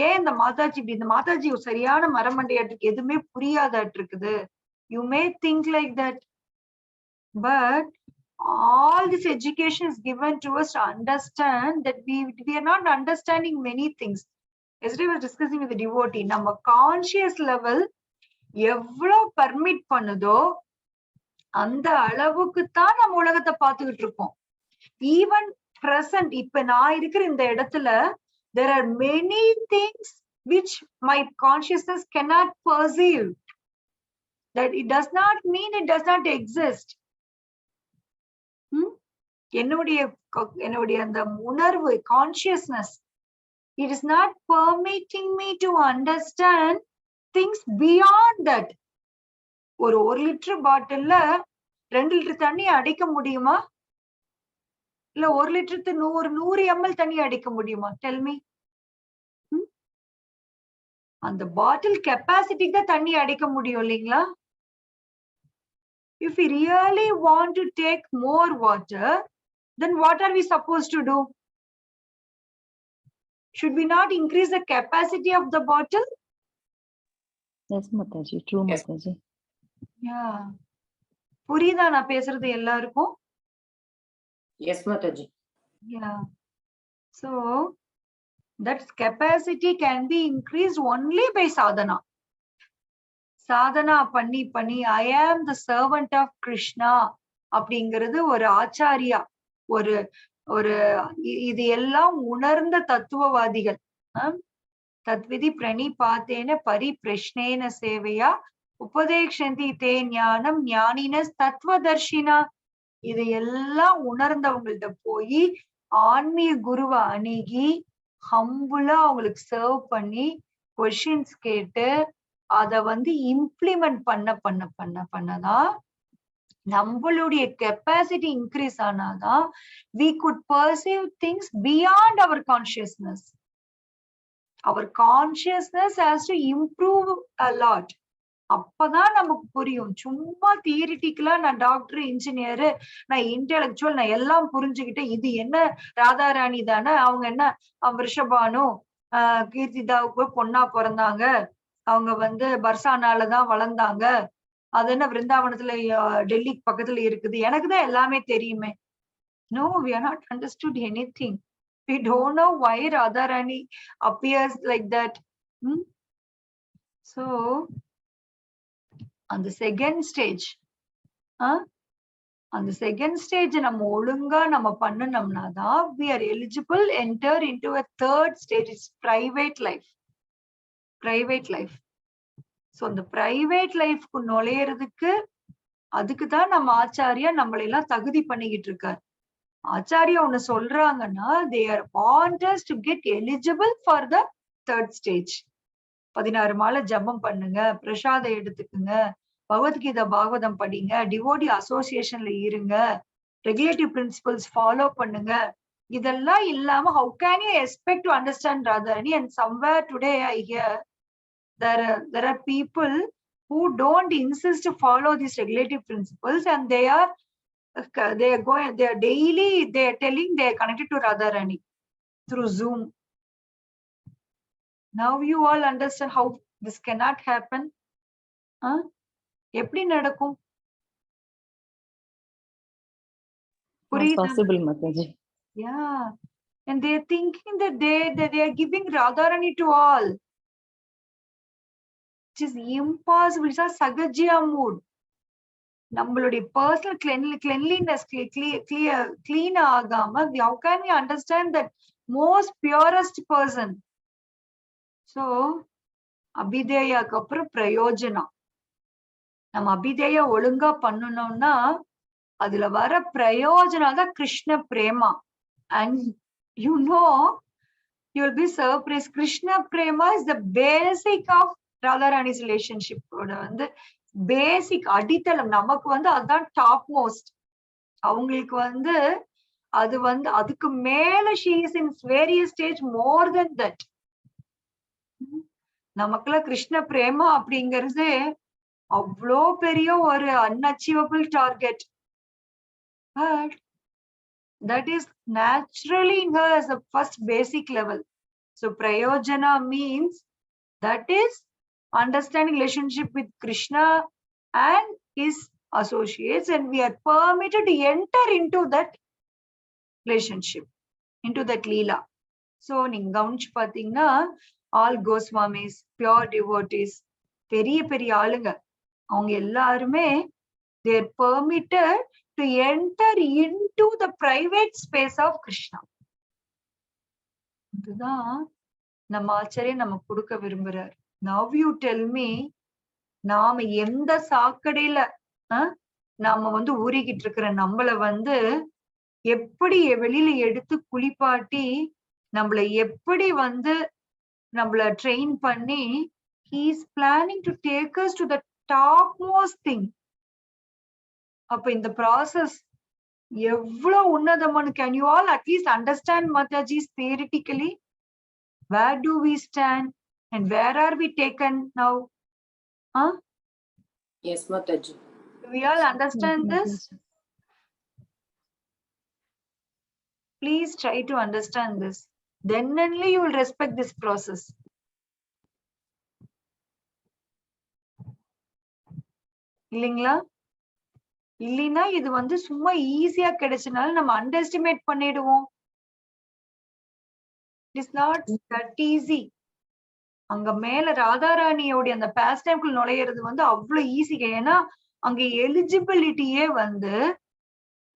A: ஏன் இந்த மாதாஜி இப்படி, இந்த மாதாஜி சரியான மரமண்டையாட்டுக்கு எதுவுமே புரியாதாட்டு இருக்குது. You may think like that, but all this education is given to us to understand that we are not understanding many things. Yesterday I was discussing with the devotee, நம்ம கான்சியஸ் லெவல் எவ்வளவு permit பண்ணுதோ அந்த அளவுக்கு தான் நம்ம உலகத்தை பார்த்துக்கிட்டு இருக்கோம். ஈவன் present, இப்ப நான் இருக்கிற இந்த இடத்துல there are many things which my consciousness cannot perceive. That it does not mean it does not exist. என்னுடைய அந்த உணர்வு, consciousness, it is not permitting me to understand things beyond that. ஒரு 1 litre பாட்டில்ல 2 லிட்டர் தண்ணி அடிக்க முடியுமா? இல்ல 1 லிட்டருக்கு 100 ml தண்ணி அடிக்க முடியுமா? Tell me. அந்த பாட்டில் கெப்பாசிட்டிக்கு தான் தண்ணி அடிக்க முடியும் இல்லைங்களா? If we really want to take more water, then what are we supposed to do? Should we not increase the capacity of the bottle?
B: Yes, Mataji. True, Mataji.
A: Yeah. புரியுதா நான் பேசுறது எல்லாருக்கும்?
C: Yes, Mataji.
A: Yeah. So that capacity can be increased only by sadhana. Sadhana பண்ணி பண்ணி I am the servant of Krishna அப்படிங்கிறது ஒரு ஆச்சாரியா, ஒரு ஒரு இது எல்லாம் உணர்ந்த தத்துவவாதிகள். தத்விதி பிரணிபாத்தேன பரிப்ரஷ்னேன சேவையா உபதேக்ஷந்தி தே ஞானம் ஞானினஸ் தத்துவதர்ஷினா. இதையெல்லாம் உணர்ந்தவங்கள்ட்ட போய் ஆன்மீக குருவை அணுகி ஹம்புலா அவங்களுக்கு சர்வ் பண்ணி கொஸ்டின்ஸ் கேட்டு அத இம்ப்ளிமெண்ட் பண்ணதான் நம்மளுடைய கெப்பாசிட்டி இன்க்ரீஸ் ஆனாதான் we could perceive things beyond our consciousness. Our consciousness has to improve a lot. அப்பதான் நமக்கு புரியும். சும்மா தியரிட்டிக்கலா நான் டாக்டர், இன்ஜினியரு, நான் இன்டெலக்சுவல், நான் எல்லாம் புரிஞ்சுக்கிட்டு இது என்ன ராதாராணி தானே, அவங்க என்ன ரிஷபானு கீர்த்திதாவுக்கு பொண்ணா பிறந்தாங்க, அவங்க பர்சானாலதான் வளர்ந்தாங்க, அது என்ன விருந்தாவனத்துல டெல்லிக்கு பக்கத்துல இருக்குது, எனக்குதான் எல்லாமே தெரியுமே. No, we are not understood anything. We don't know why Radharani appears like that. So on the second stage, நம்ம ஒழுங்கா நம்ம பண்ணணும்னாதான் we are eligible enter into a third stage. It's private life. So அந்த private லைஃப்க்கு நுழையிறதுக்கு அதுக்குதான் நம்ம ஆச்சாரியா நம்மளை எல்லாம் தகுதி பண்ணிக்கிட்டு இருக்காரு. ஆச்சாரியா ஒண்ணு சொல்றாங்கன்னா they are want us to get eligible for the third stage. 16 மாலை ஜபம் பண்ணுங்க, பிரசாதம் எடுத்துக்குங்க, பகவத்கீதா பாகவதம் படிங்க, டிவோடி அசோசியேஷன்ல இருங்க, ரெகுலேட்டிவ் பிரின்சிபல்ஸ் ஃபாலோ பண்ணுங்க. இதெல்லாம் இல்லாம how can you expect to understand Radharani? And somewhere today I hear there are people who don't insist to follow these regulative principles, and they are daily they are telling they are connected to Radharani through Zoom. Now you all understand how this cannot happen. எப்படி நடக்கும்?
B: Possible, Mataji.
A: Yeah, and they are thinking that they are giving Radharani to all. It is impossible. It's a sagajya mood. நம்மளுடைய personal cleanliness clean ஆகாம how can we understand that most purest person. So அபிதேயாக்கு அப்புறம் பிரயோஜனா. நம்ம அபிதேய ஒழுங்கா பண்ணணும்னா அதுல வர பிரயோஜனம் தான் Krishna Prema. And you know, you will be surprised. Krishna prema is the basic of Radharani's relationship. வந்து பேசிக் அடித்தளம். நமக்கு வந்து அதுதான் டாப் மோஸ்ட். அவங்களுக்கு வந்து அது வந்து அதுக்கு மேல she is in various stage more than that. நமக்குலாம் கிருஷ்ண பிரேமா அப்படிங்கிறது அவ்வளோ பெரிய ஒரு unachievable target. But that is naturally in her as a first basic level. So prayojana means that is understanding relationship with Krishna and his associates, and we are permitted to enter into that relationship, into that leela. So நீங்க கவனிச்சு பாத்தீங்கன்னா all Goswamis, pure devotees, பெரிய பெரிய ஆளுங்க அவங்க எல்லாருமே they are permitted to enter into the private space of Krishna. இதுதான் நம்ம ஆச்சாரியர் நம்ம கொடுக்க விரும்புறார். Now you tell me, நாம எந்த சாக்கடையில நாம வந்து ஊறிக்கிட்டு இருக்கிற நம்மள வந்து எப்படி வெளியில எடுத்து குளிப்பாட்டி நம்மள எப்படி வந்து நம்மள ட்ரெயின் பண்ணி he is planning to take us to the topmost thing. அப்ப இந்த ப்ராசஸ் எவ்வளவு உன்னதமான. Can you all at least understand Mataji's theoretically? Where do we stand and where are we taken now?
C: Yes, Mataji.
A: Do we all understand this? Please try to understand this. Then only you will respect this process. இல்லைங்களா? இல்லைன்னா இது வந்து சும்மா ஈஸியா கிடைச்சனால நம்ம under estimate பண்ணிடுவோம். It is not that easy. அங்க மேல ராதாராணியோட அந்த பாஸ்ட் டைம்குள்ள நுழையிறது வந்து அவ்வளவு ஈஸி. ஏன்னா அங்க எலிஜிபிலிட்டியே வந்து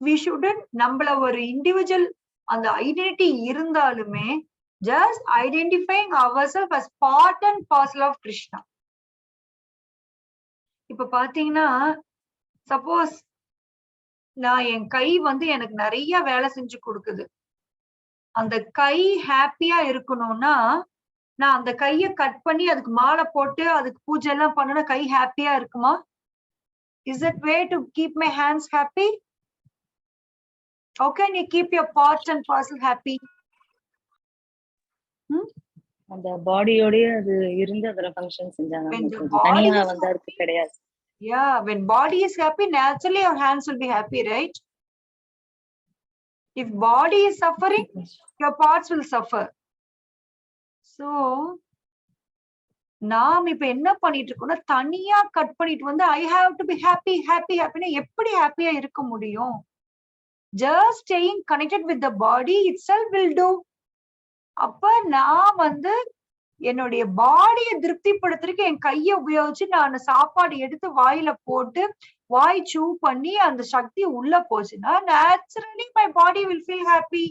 A: we shouldn't நம்மள ஒரு இண்டிவிஜுவல் அந்த ஐடென்டிட்டி இருந்தாலுமே just identifying ourselves as part and parcel of Krishna. இப்ப பாத்தீங்கன்னா சப்போஸ் நான் என் கை வந்து எனக்கு நிறைய வேலை செஞ்சு கொடுக்குது. அந்த கை ஹாப்பியா இருக்கணும்னா நான் அந்த கைய கட் பண்ணி அதுக்கு மாலை போட்டு அதுக்கு பூஜை எல்லாம் பண்ணனா கை ஹாப்பியா இருக்குமா? Is it way to keep my hands happy? How can you keep your parts and parcel happy?
B: அந்த பாடியோட அது இருந்து அதோட ஃபங்க்ஷன் செஞ்சாங்க. தனியா வந்து அதுக்கு கிடையாது.
A: Yeah, when body is happy, naturally your hands will be happy, right? If body is suffering, your parts will suffer. So நாம் இப்ப என்ன பண்ணிட்டு இருக்கோம்னா தனியா கட் பண்ணிட்டு வந்து I have to be happy happy happy. எப்படி ஹாப்பியா இருக்க முடியும்? Just staying connected with the body itself will do. அப்ப நான் வந்து என்னுடைய பாடியை திருப்திப்படுத்துறதுக்கு என் கையை உபயோகிச்சு நான் சாப்பாடு எடுத்து வாயில போட்டு வாய் சூ பண்ணி அந்த சக்தி உள்ள போச்சுன்னா naturally my body will feel happy.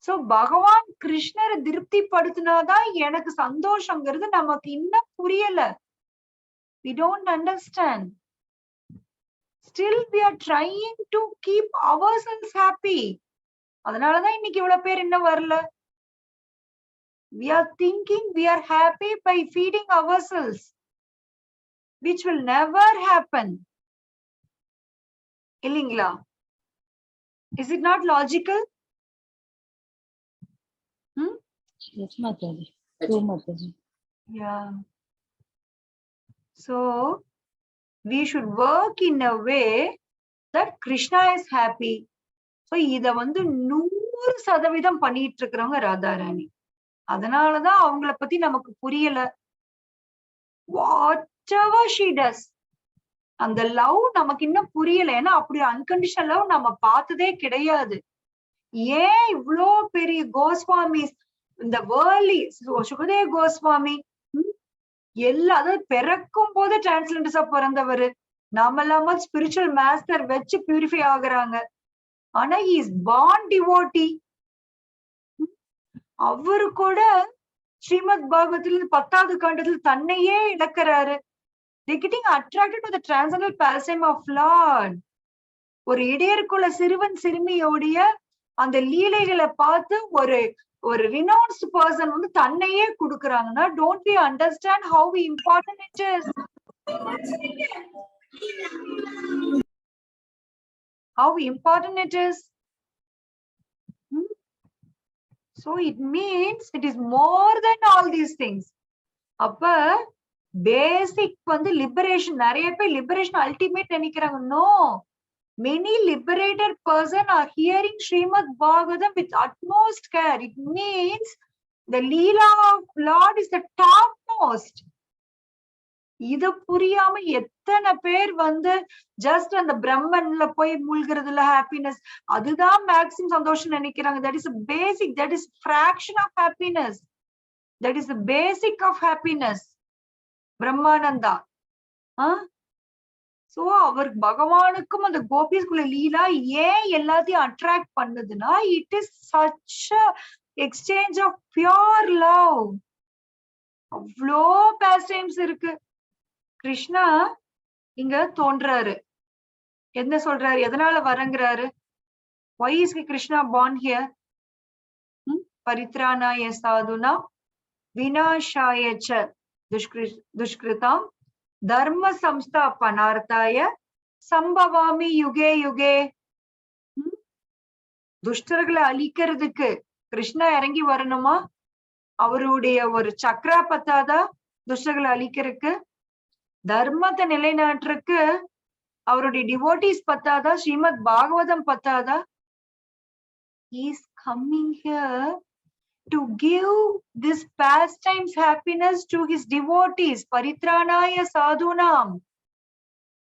A: So பகவான் கிருஷ்ணரை திருப்திப்படுத்தினாதான் எனக்கு சந்தோஷங்கிறது நமக்கு இன்னும் புரியல. We don't understand. Still we are trying to keep ourselves happy. அதனாலதான் இன்னைக்கு இவ்வளவு பேர் இன்னும் வரல. We are thinking we are happy by feeding ourselves, which will never happen. Illingla? Is it not logical?
B: Yes, Mataji. True, Mataji.
A: Yeah. So we should work in a way that Krishna is happy. So இத வந்து 100% பண்ணிட்டு இருக்கிறவங்க ராதாராணி. அதனாலதான் அவங்கள பத்தி நமக்கு புரியல. Whatever she does, அந்த லவ் நமக்கு இன்னும் புரியல. ஏன்னா அப்படி அன்கண்டிஷனல் லவ் நம்ம பார்த்ததே கிடையாது. ஏன் இவ்வளோ பெரிய கோஸ்வாமி இந்த வேர்லி சுகதேவ் கோஸ்வாமி எல்லாரும் பிறக்கும் போது டிரான்ஸ்லண்டர்ஸா பிறந்தவர். நாம இல்லாம ஸ்பிரிச்சுவல் மாஸ்டர் வச்சு பியூரிஃபை ஆகுறாங்க. ஆனா he is born devotee. அவரு கூட ஸ்ரீமத் பாகவத்துல 10வது காண்டத்துல தன்னையே இழக்கிறாரு. They getting attracted to the transcendental pastime of Lord. ஒரு இடையருக்குள்ள சிறுவன் சிறுமியோடைய அந்த லீலைகளை பார்த்து ஒரு renowned person வந்து தன்னையே கொடுக்கறாங்கன்னா, don't we understand how important it is? How important it is? So it means it is more than all these things. அப்ப பேசிக் வந்து லிபரேஷன், நிறைய பேர் லிபரேஷன் அல்டிமேட் நினைக்கிறாங்க. No, many liberated person are hearing Srimad Bhagavatam with utmost care. It means the Leela of Lord is the topmost. இத புரியாம எத்தனை பேர் வந்து ஜஸ்ட் அந்த பிரம்மன்ல போய் மூழ்கிறதுல ஹாப்பினஸ், அதுதான் மேக்ஸிமம் சந்தோஷம் நினைக்கிறாங்க. That is basic, that is fraction of happiness, that is basic of happiness. Brahmananda so அவர் பகவானுக்கும் அந்த கோபிஸ்குள்ள லீலா ஏன் எல்லாத்தையும் அட்ராக்ட் பண்ணுதுன்னா, it is such exchange of pure love. அவ்வளோ பாஸ்டைம்ஸ் இருக்கு. கிருஷ்ணா இங்க தோன்றாரு, என்ன சொல்றாரு, எதனால வரங்கிறாரு? why is Krishna born here? பரித்ராணாய சாதுனா விநாசாய ச துஷ்கிருதாம் தர்ம சம்ஸ்தாபனார்த்தாய சம்பவாமி யுகே யுகே. துஷ்டர்களை அழிக்கிறதுக்கு கிருஷ்ணா இறங்கி வரணுமா? அவருடைய ஒரு சக்ரா பத்தாதா துஷ்டர்களை அழிக்கிறதுக்கு? தர்மத்தை நிலைநாட்டுறதுக்கு அவருடைய டிவோட்டிஸ் பத்தாதா? ஸ்ரீமத் பாகவதம் பத்தாதா? He is coming here to give this pastimes happiness to his devotees. Paritranaya sadhunam.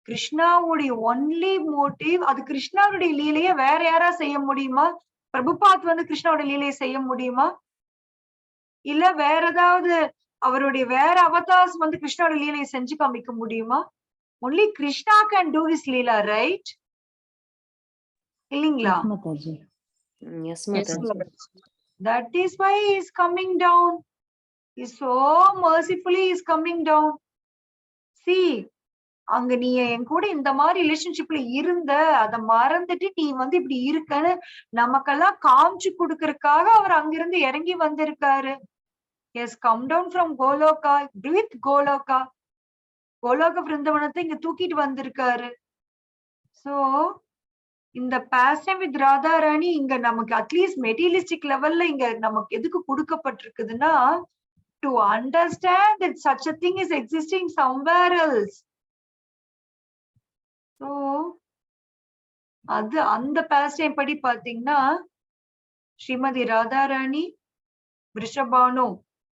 A: கிருஷ்ணாவுடைய ஒன்லி மோட்டிவ் அது. கிருஷ்ணாவுடைய லீலையை வேற யாரா செய்ய முடியுமா? பிரபுபாத் வந்து கிருஷ்ணாவுடைய லீலையை செய்ய முடியுமா? இல்ல வேற ஏதாவது அவருடைய வேற அவதாஸ் வந்து கிருஷ்ணாவோட லீலையை செஞ்சு காமிக்க முடியுமா? Only Krishna can do his Leela, right? இல்லீங்களா?
C: Yes, Mataji.
A: That is why he is coming down. He so mercifully is coming down. See, அங்க நீ என் கூட இந்த மாதிரி ரிலேஷன்ஷிப்ல இருந்த, அத மறந்துட்டு நீ வந்து இப்படி இருக்கன்னு நமக்கெல்லாம் காமிச்சு கொடுக்கறதுக்காக அவர் அங்கிருந்து இறங்கி வந்திருக்காரு. He has come down from Goloka with Goloka. கோலோக பிருந்தவனத்தை இங்க தூக்கிட்டு வந்திருக்காரு. சோ இந்த பாஸ்டைம் வித் ராதா ராணி இங்க நமக்கு அட்லீஸ்ட் மெட்டீரியலிஸ்டிக் லெவல்ல இங்க நமக்கு எதுக்கு கொடுக்கப்பட்டிருக்குதுன்னா, to understand that such a thing is existing somewhere else. So அது அந்த பாஸ்டைம் படி பாத்தீங்கன்னா, ஸ்ரீமதி ராதா ராணி விருஷபானு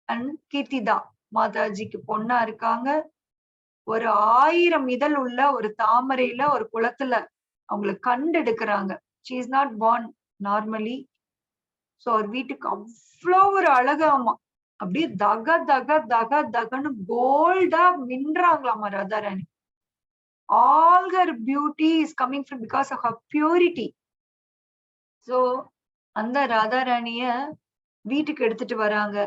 A: அண்ட் கீர்த்திதா மாதாஜிக்கு பொண்ணா இருக்காங்க. ஒரு 1000 இதழ் உள்ள ஒரு தாமரையில ஒரு குளத்துல அவங்களை கண்டெடுக்கிறாங்க. she is not born normally. So அவர் வீட்டுக்கு அவ்வளோ ஒரு அழகாமா, அப்படியே தக தக தக தகன்னு கோல்டா மின்றாங்களாமா Radharani. all her beauty is coming from because of her purity. So அந்த ராதாராணிய வீட்டுக்கு எடுத்துட்டு வராங்க.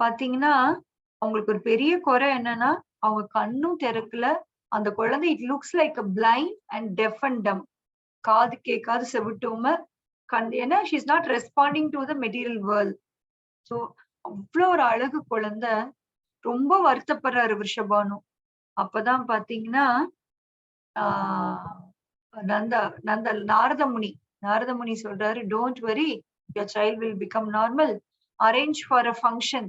A: பாத்தீங்கன்னா அவங்களுக்கு ஒரு பெரிய குறை என்னன்னா, அவங்க கண்ணும் திறக்கல. அந்த குழந்தை it looks like a blind and deaf and டம். காது கேட்காது, செவிட்டும ஏன்னா she is not responding to the material world. So அவ்வளோ ஒரு அழகு குழந்தை. ரொம்ப வருத்தப்படுறாரு விஷபானு. அப்பதான் பாத்தீங்கன்னா நாரதமுனி சொல்றாரு, don't worry, your child will become normal, arrange for a function,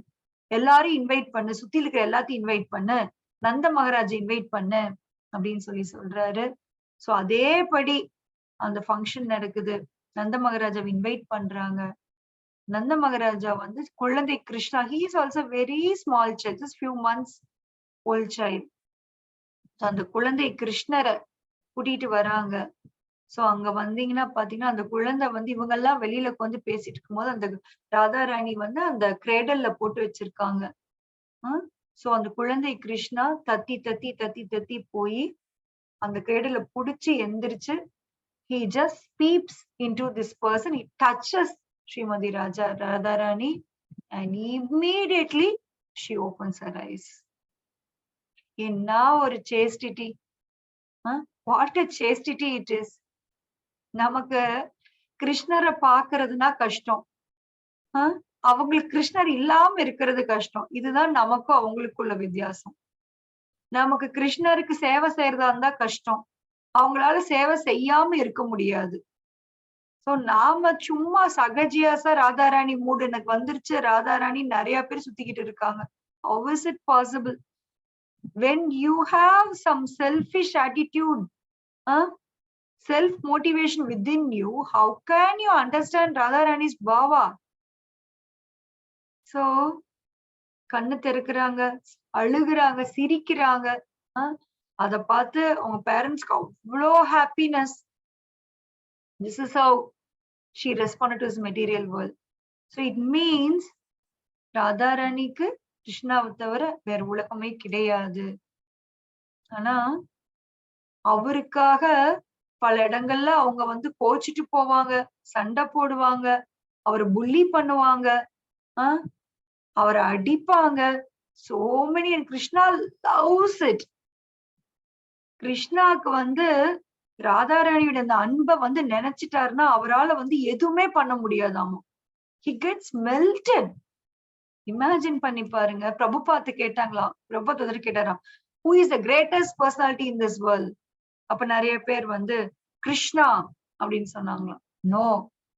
A: எல்லாரும் இன்வைட் பண்ணு, சுத்தி இருக்கிற எல்லாத்தையும் இன்வைட் பண்ணு, நந்த மகாராஜ் இன்வைட் பண்ணு அப்படின்னு சொல்றாரு. சோ அதேபடி அந்த ஃபங்க்ஷன் நடக்குது. நந்த மகாராஜாவை இன்வைட் பண்றாங்க. நந்த மகாராஜா வந்து குழந்தை Krishna, he is also very small child, just few months old child. அந்த குழந்தை கிருஷ்ணரை கூட்டிட்டு வராங்க. சோ அங்க வந்தீங்கன்னா பாத்தீங்கன்னா அந்த குழந்தை வந்து இவங்க எல்லாம் வெளியில வந்து பேசிட்டு இருக்கும் போது அந்த ராதா ராணி வந்து அந்த கிரேடல்ல போட்டு வச்சிருக்காங்க. சோ அந்த குழந்தை கிருஷ்ணா தத்தி தத்தி தத்தி தத்தி போய் அந்த கிரேடல்ல புடிச்சு எந்திரிச்சு, he just peeps into this person, he touches Srimathi Radha Rani and immediately she opens her eyes. என்ன ஒரு chastity, what a chastity it is. நமக்கு கிருஷ்ணரை பாக்குறதுனா கஷ்டம், அவங்களுக்கு கிருஷ்ணர் இல்லாம இருக்கிறது கஷ்டம். இதுதான் நமக்கும் அவங்களுக்குள்ள வித்தியாசம். நமக்கு கிருஷ்ணருக்கு சேவை செய்யறதா இருந்தா கஷ்டம், அவங்களால சேவை செய்யாம இருக்க முடியாது. சோ நாம சும்மா சகஜியாசா ராதாராணி மூடு எனக்கு வந்துருச்சு, ராதாராணி நிறைய பேர் சுத்திக்கிட்டு இருக்காங்க. How is it possible? When you have some selfish attitude, self motivation within you, how can you understand Radharani's bhava? So கண்ணு திறக்கிறாங்க, அழுகுறாங்க, சிரிக்கிறாங்க. அத பார்த்து அவங்க பேரண்ட்ஸ்க்கு அவ்வளோ happiness. This is how she responded to his material world. So it means ராதாராணிக்கு கிருஷ்ணாவை தவிர வேற உலகமே கிடையாது. ஆனா அவருக்காக பல இடங்கள்ல அவங்க வந்து கோச்சிட்டு போவாங்க, சண்டை போடுவாங்க, அவரை புள்ளி பண்ணுவாங்க, அவரை அடிப்பாங்க. So many, and Krishna loves it. கிருஷ்ணாக்கு வந்து ராதாராணியோட அந்த அன்பை வந்து நினைச்சிட்டாருன்னா அவரால் வந்து எதுவுமே பண்ண முடியாதாமா. He gets melted. இமேஜின் பண்ணி பாருங்க. பிரபுபாத்து கேட்டாங்களாம், பிரபுபாத்து கேட்டாராம், who is the greatest personality in this world? அப்ப நிறைய பேர் வந்து கிருஷ்ணா அப்படின்னு சொன்னாங்களாம். நோ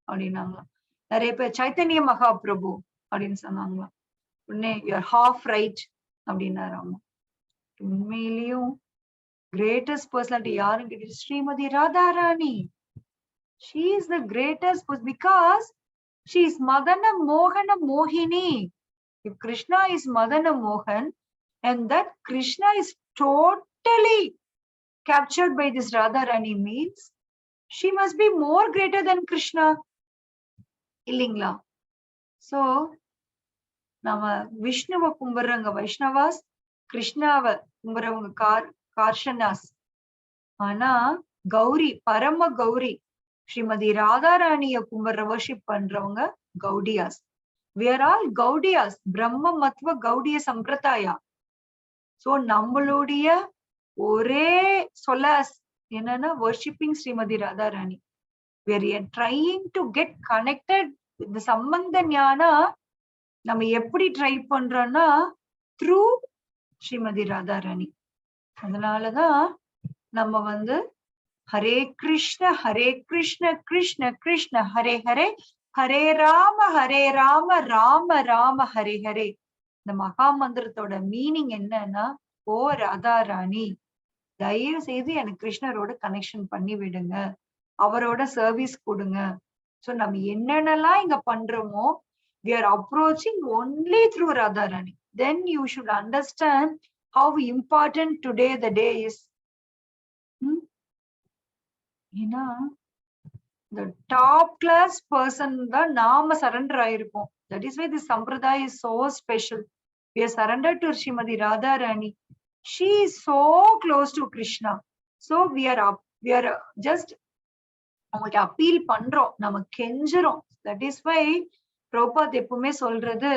A: அப்படின்னாங்களாம். நிறைய பேர் சைத்தன்ய மகாபிரபு அப்படின்னு சொன்னாங்களாம். உடனே யூஆர் ஹாஃப் ரைட் அப்படின்னாராமா. உண்மையிலையும் கிரேட்டஸ்ட் பர்சனாலிட்டி யாரும் கேட்டு Srimathi Radharani. She is the greatest because she is Madana Mohana Mohini. If Krishna is Madana Mohan and that Krishna is totally captured by this Radharani means she must be more greater than Krishna. Illingla. So nama Vishnuva kumbaranga Vaishnavas, Krishnava kumbaravanga Karshanas. ஆனா கௌரி, பரம Gowri Srimathi ராதாராணிய Kumbara worship பண்றவங்க கௌடியாஸ். We are all கௌடியாஸ், பிரம்ம Madhva Gaudiya சம்பிரதாயா. So நம்மளுடைய ஒரே solace என்னன்னா worshipping Srimati Radharani. We are trying to get connected with the சம்பந்த ஞானா. நம்ம எப்படி ட்ரை பண்றோம்னா த்ரூ ஸ்ரீமதி ராதாராணி. அதனாலதான் நம்ம வந்து ஹரே கிருஷ்ண கிருஷ்ண கிருஷ்ண ஹரே ஹரே, ஹரே ராம ராம ராம ஹரே ஹரே. இந்த மகா மந்திரத்தோட மீனிங் என்னன்னா, ஓ ராதாராணி, தயவு செய்து எனக்கு கிருஷ்ணரோட கனெக்ஷன் பண்ணி விடுங்க, அவரோட சர்வீஸ் கொடுங்க. சோ நம்ம என்னென்னலாம் இங்க பண்றோமோ we are approaching only through Radharani. Then you should understand how important today the day is. ஏன்னா the top class person தான் நாம surrender ஆயிருப்போம். That is why this sampradaya is so special. We are surrendered to Srimati Radharani. She is so close to Krishna. So we are just அவங்களுக்கு appeal பண்றோம், நம்ம கெஞ்சுறோம். That is why Prabhupad எப்பவுமே சொல்றது,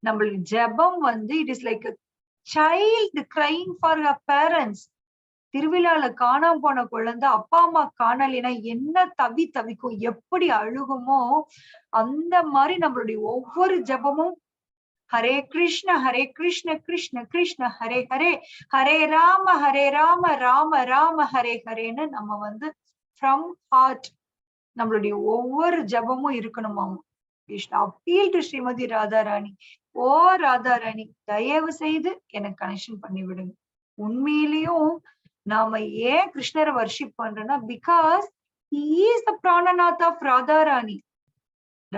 A: நம்மளுக்கு ஜெபம் வந்து it is like a child crying for her parents. திருவிழால காணாம போன குழந்தை அப்பா அம்மா காணலைன்னா என்ன தவிக்கும், எப்படி அழுகுமோ, அந்த மாதிரி நம்மளுடைய ஒவ்வொரு ஜெபமும் ஹரே கிருஷ்ண கிருஷ்ண கிருஷ்ண ஹரே ஹரே, ஹரே ராம ராம ராம ஹரே ஹரேன்னு நம்ம வந்து ஃப்ரம் ஹார்ட் நம்மளுடைய ஒவ்வொரு ஜெபமும் இருக்கணுமா. அப்பீல் டு ஸ்ரீமதி ராதாராணி, ஓ ராதாராணி, தயவு செய்து எனக்கு கனெக்ஷன் பண்ணி விடுங்க. உண்மையிலையும் நாம ஏன் கிருஷ்ணரை வர்ஷிப் பண்றோம்னா, because he is the Prananath of Radharani.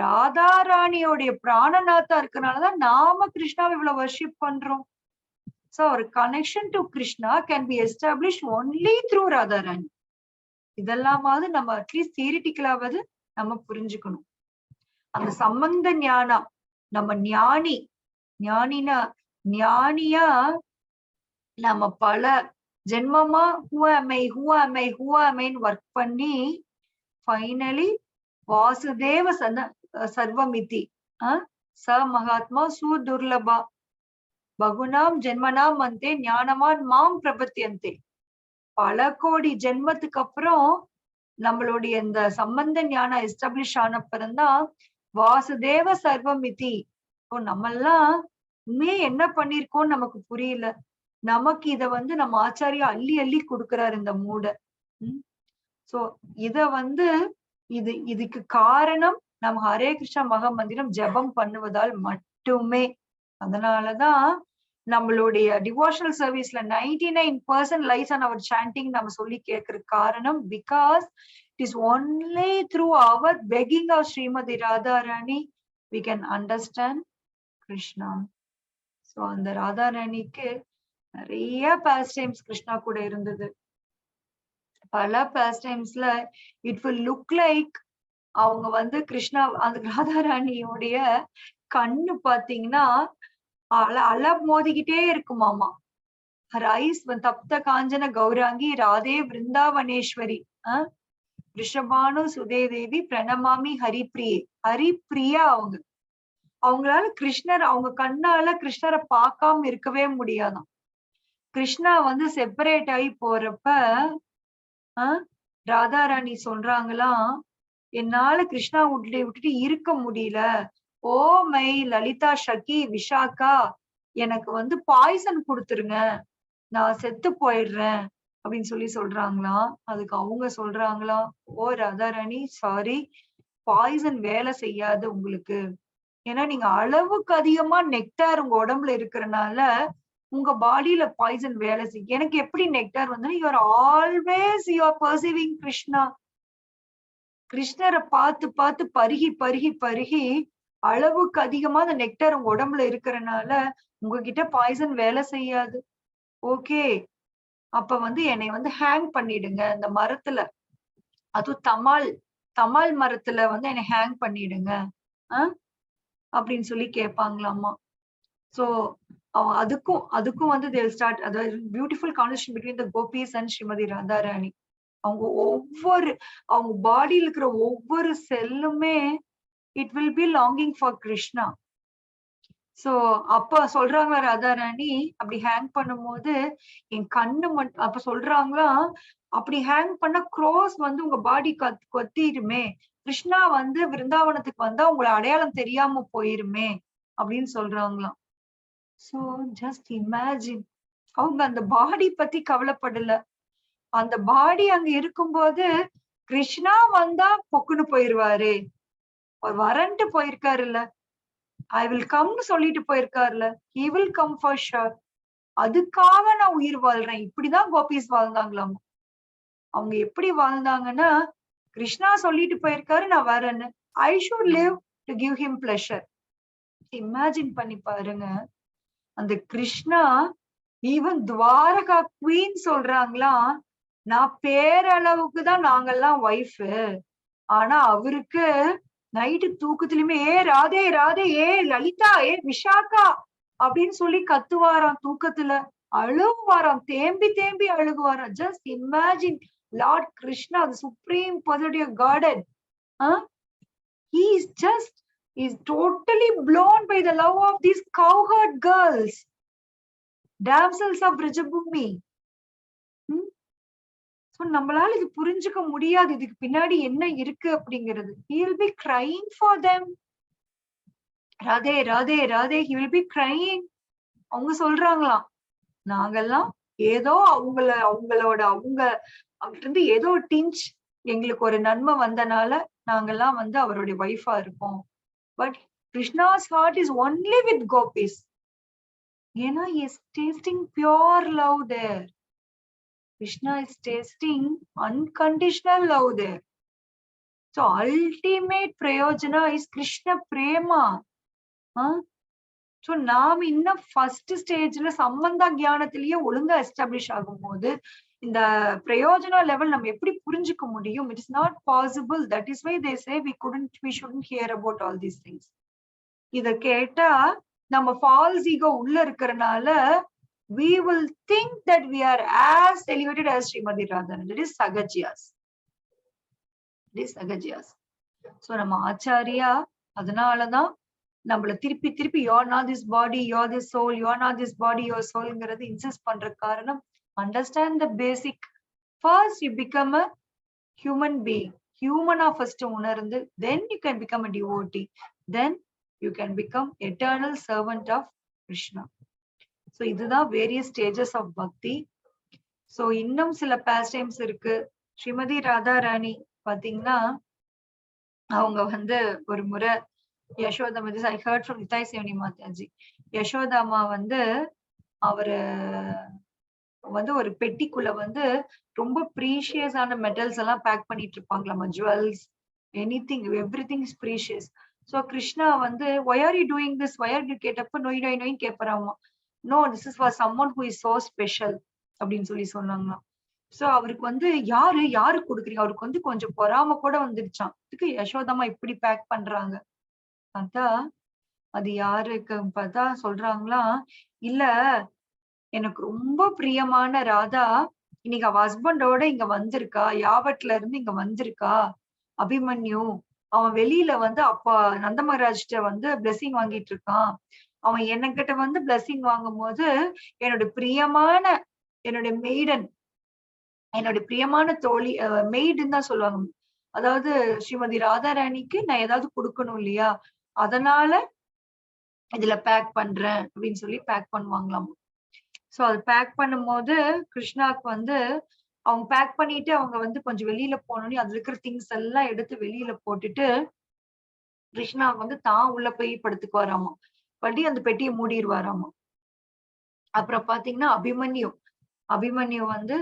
A: ராதாராணியோடைய பிராணநாத்தா இருக்கனாலதான் நாம கிருஷ்ணாவை இவ்வளவு வர்ஷிப் பண்றோம். So our connection to Krishna can be established only through Radharani. இதெல்லாமாவது நம்ம அட்லீஸ்ட் தியரிட்டிக்கலாவது நம்ம புரிஞ்சுக்கணும். அந்த சம்பந்த ஞானம், நம்ம ஞானியா நம்ம பல ஜென்மமா who am I ஒர்க் பண்ணி ஃபைனலி வாசுதேவ சர்வமிதி ச மகாத்மா சுதுர்லபா பகுனாம் ஜென்மனாம் அந்தே ஞானவான் மாம் பிரபத்தியந்தே. பல கோடி ஜென்மத்துக்கு அப்புறம் நம்மளுடைய இந்த சம்பந்த ஞானம் எஸ்டாப்ளிஷ் ஆனப்பறம்தான் வாசுதேவ சர்வமிதி. இப்போ நம்மெல்லாம் உண்மையே என்ன பண்ணிருக்கோம் நமக்கு புரியல. நமக்கு இத நம்ம ஆச்சாரியா அள்ளி அள்ளி கொடுக்கிறாரு இந்த மூட. சோ இதுக்கு காரணம் நம்ம ஹரே கிருஷ்ணா மகா மந்திரம் ஜபம் பண்ணுவதால் மட்டுமே. அதனாலதான் நம்மளுடைய டிவோஷனல் சர்வீஸ்ல 99% லைஸ் ஆன் அவர் சாண்டிங் நம்ம சொல்லி கேட்கற காரணம் because it is only through our begging of Srimati Radharani we can understand Krishna. So அந்த ராதாராணிக்கு நிறைய பாஸ்ட் டைம்ஸ் கிருஷ்ணா கூட இருந்தது. பல பாஸ்ட் டைம்ஸ்ல இட் வில் லுக் லைக் அவங்க கிருஷ்ணா அந்த ராதாராணியோடைய கண்ணு பாத்தீங்கன்னா அல மோதிக்கிட்டே இருக்குமாமா. ரைஸ் தப்த காஞ்சன கௌராங்கி ராதே விருந்தாவனேஸ்வரி ரிஷபானு சுதேதேவி பிரணமாமி ஹரிப்பிரியே. ஹரிப்பிரியா அவங்களால கிருஷ்ணர் அவங்க கண்ணால கிருஷ்ணரை பார்க்காம இருக்கவே முடியாதாம். கிருஷ்ணா செப்பரேட் ஆகி போறப்ப ராதாராணி சொல்றாங்களாம், என்னால கிருஷ்ணா விட்டுட்டு இருக்க முடியல. ஓ மை லலிதா ஷகி விஷாக்கா, எனக்கு பாய்சன் கொடுத்துருங்க, நான் செத்து போயிடுறேன் அப்படின்னு சொல்றாங்களாம். அதுக்கு அவங்க சொல்றாங்களாம், ஓ ராதாராணி சாரி, பாய்சன் வேலை செய்யாது உங்களுக்கு. ஏன்னா நீங்க அளவுக்கு அதிகமா நெக்டார் உங்க உடம்புல இருக்கிறனால உங்க பாடியில பாய்சன் வேலை செய்யும். எனக்கு எப்படி nectar you are always you are perceiving Krishna. கிருஷ்ணரை பார்த்து பார்த்து பருகி பருகி பருகி அளவுக்கு அதிகமா அந்த நெக்டார் உங்க உடம்புல இருக்கிறனால உங்ககிட்ட பாய்சன் வேலை செய்யாது. ஓகே, அப்ப என்னை ஹேங் பண்ணிடுங்க இந்த மரத்துல, அதுவும் தமால் மரத்துல என்னை ஹேங் பண்ணிடுங்க அப்படின்னு சொல்லி கேட்பாங்களாமா. சோ அதுக்கும் they'll start அதாவது beautiful conversation between the gopis and Shrimati Radharani. அவங்க பாடியில இருக்கிற ஒவ்வொரு செல்லுமே it will be longing for Krishna. So அப்ப சொல்றாங்களா ராதாராணி, அப்படி ஹேங் பண்ணும்போது என் கண்ணு மட்டும் அப்ப சொல்றாங்களா, அப்படி ஹேங் பண்ண க்ரோஸ் உங்க பாடி கொத்திடுமே, கிருஷ்ணா விருந்தாவனத்துக்கு வந்தா உங்களை அடையாளம் தெரியாம போயிருமே அப்படின்னு சொல்றாங்களாம். சோ ஜஸ்ட் இமேஜின், அவங்க அந்த பாடி பத்தி கவலைப்படல. அந்த பாடி அங்க இருக்கும்போது கிருஷ்ணா வந்தா பொக்குன்னு போயிருவாரு, அவர் வரன்ட்டு போயிருக்காருல்ல, ஐ வில் கம்னு சொல்லிட்டு போயிருக்காருல்ல, he will come for sure, அதுக்காக நான் உயிர் வாழ்றேன். இப்படிதான் கோபிஸ் வாழ்ந்தாங்களாம். அவங்க எப்படி வாழ்ந்தாங்கன்னா, கிருஷ்ணா சொல்லிட்டு போயிருக்காரு நான் வரேன்னு, I should live to give him pleasure. Imagine பண்ணி பாருங்க, அந்த கிருஷ்ணா ஈவன் துவாரகா குவீன் சொல்றாங்களாம், நான் பேரளவுக்கு தான் நாங்கெல்லாம் ஒய்ஃப், ஆனா அவருக்கு நைட்டு தூக்கத்திலுமே ஏ ராதே ராதே, ஏ லலிதா, ஏ விஷாக்கா அப்படின்னு சொல்லி கத்துவாராம். தூக்கத்துல அழுகுவாராம், தேம்பி தேம்பி அழுகுவாராம். Just imagine lord Krishna, the supreme personality of Godhead. He is totally blown by the love of these cowherd girls, damsels of Vrajabhumi. So நம்மளால இது புரிஞ்சுக்க முடியாது, இதுக்கு பின்னாடி என்ன இருக்கு அப்படிங்கிறது. He will be crying for them. Radhe Radhe Radhe, he will be crying. அவங்க சொல்றாங்களாம், நாங்கெல்லாம் ஏதோ அவங்க இருந்து ஏதோ டிஞ்ச் எங்களுக்கு ஒரு நன்மை வந்தனால நாங்கெல்லாம் அவருடைய ஒய்ஃபா இருப்போம். But Krishna's heart is only with gopis. ஏன்னா he is tasting pure love there. Krishna is tasting unconditional love there. So ultimate prayojana is Krishna prema. So நாம் இன்னும் ஃபர்ஸ்ட் ஸ்டேஜ்ல சம்பந்த ஞானத்திலேயே ஒழுங்கா எஸ்டாப்ளிஷ் ஆகும் போது இந்த பிரயோஜன லெவல் நம்ம எப்படி புரிஞ்சுக்க முடியும்? It is not possible. That is why they say we shouldn't hear about all these things. இத கேட்டா நம்ம ஃபால்ஸ் ஈகோ உள்ள இருக்கிறனால we will think that we are as elevated as Srimati Radharani. That is Sagajias. It is Sagajias. So நம்ம ஆச்சாரியா அதனாலதான் நம்மள திருப்பி திருப்பி you're not this body, you're this soul, you're not this body, you're சோல்ங்கிறது insist பண்ற காரணம், understand the basic. First you become a human being. ஹியூமனா first உணர்ந்து, then you can become a devotee, then you can become eternal servant of Krishna. So இதுதான் various stages of bhakti. So இன்னும் சில பாஸ்டைம்ஸ் இருக்கு. ஸ்ரீமதி ராதாராணி பாத்தீங்கன்னா, அவங்க வந்து ஒரு முறை யசோதா வந்து, I heard from Nitai Sevani Mataji, Yashoda அம்மா வந்து அவரு வந்து ஒரு பெட்டிக்குள்ள வந்து ரொம்ப ப்ரீஷியஸான மெட்டல்ஸ் எல்லாம் பேக் பண்ணிட்டு இருப்பாங்களாமா, jewels, anything, everything is precious. So Krishna வந்து why are you doing this, why are you கேட்டப்ப நொய் நொய் நொய் கேட்பறாமா. No, this is for someone who is so special அப்படின்னு சொல்லி சொன்னாங்களாம். சோ அவருக்கு வந்து யாரு கொடுக்குறீங்க, அவருக்கு வந்து கொஞ்சம் பொறாம கூட வந்துருச்சான். இதுக்கு யசோதாமா இப்படி பேக் பண்றாங்க. அதான் அது யாருக்கு பார்த்தா சொல்றாங்களா, இல்ல எனக்கு ரொம்ப பிரியமான ராதா இன்னைக்கு அவ ஹஸ்பண்டோட இங்க வந்திருக்கா, யாவட்ல இருந்து இங்க வந்திருக்கா. அபிமன்யு அவன் வெளியில வந்து அப்பா நந்த மகாராஜ்கிட்ட வந்து பிளெஸிங் வாங்கிட்டு இருக்கான். அவன் என்கிட்ட வந்து பிளெஸிங் வாங்கும் போது என்னோட பிரியமான, என்னோட மெய்டன், என்னோட பிரியமான தோழி, மெய்டுன்னு தான் சொல்லுவாங்க. அதாவது ஸ்ரீமதி ராதாராணிக்கு நான் ஏதாவது கொடுக்கணும் இல்லையா, அதனால இதுல பேக் பண்றேன் அப்படின்னு சொல்லி பேக் பண்ணுவாங்களாம். சோ அது பேக் பண்ணும் போது கிருஷ்ணாக்கு வந்து அவங்க பேக் பண்ணிட்டு அவங்க வந்து கொஞ்சம் வெளியில போனோன்னு அதுல இருக்கிற திங்ஸ் எல்லாம் எடுத்து வெளியில போட்டுட்டு கிருஷ்ணா வந்து தான் உள்ள போய் படுத்துக்குவாராமா, படி அந்த பெட்டியை மூடிடுவாராமா. அப்புறம் பாத்தீங்கன்னா அபிமன்யு வந்து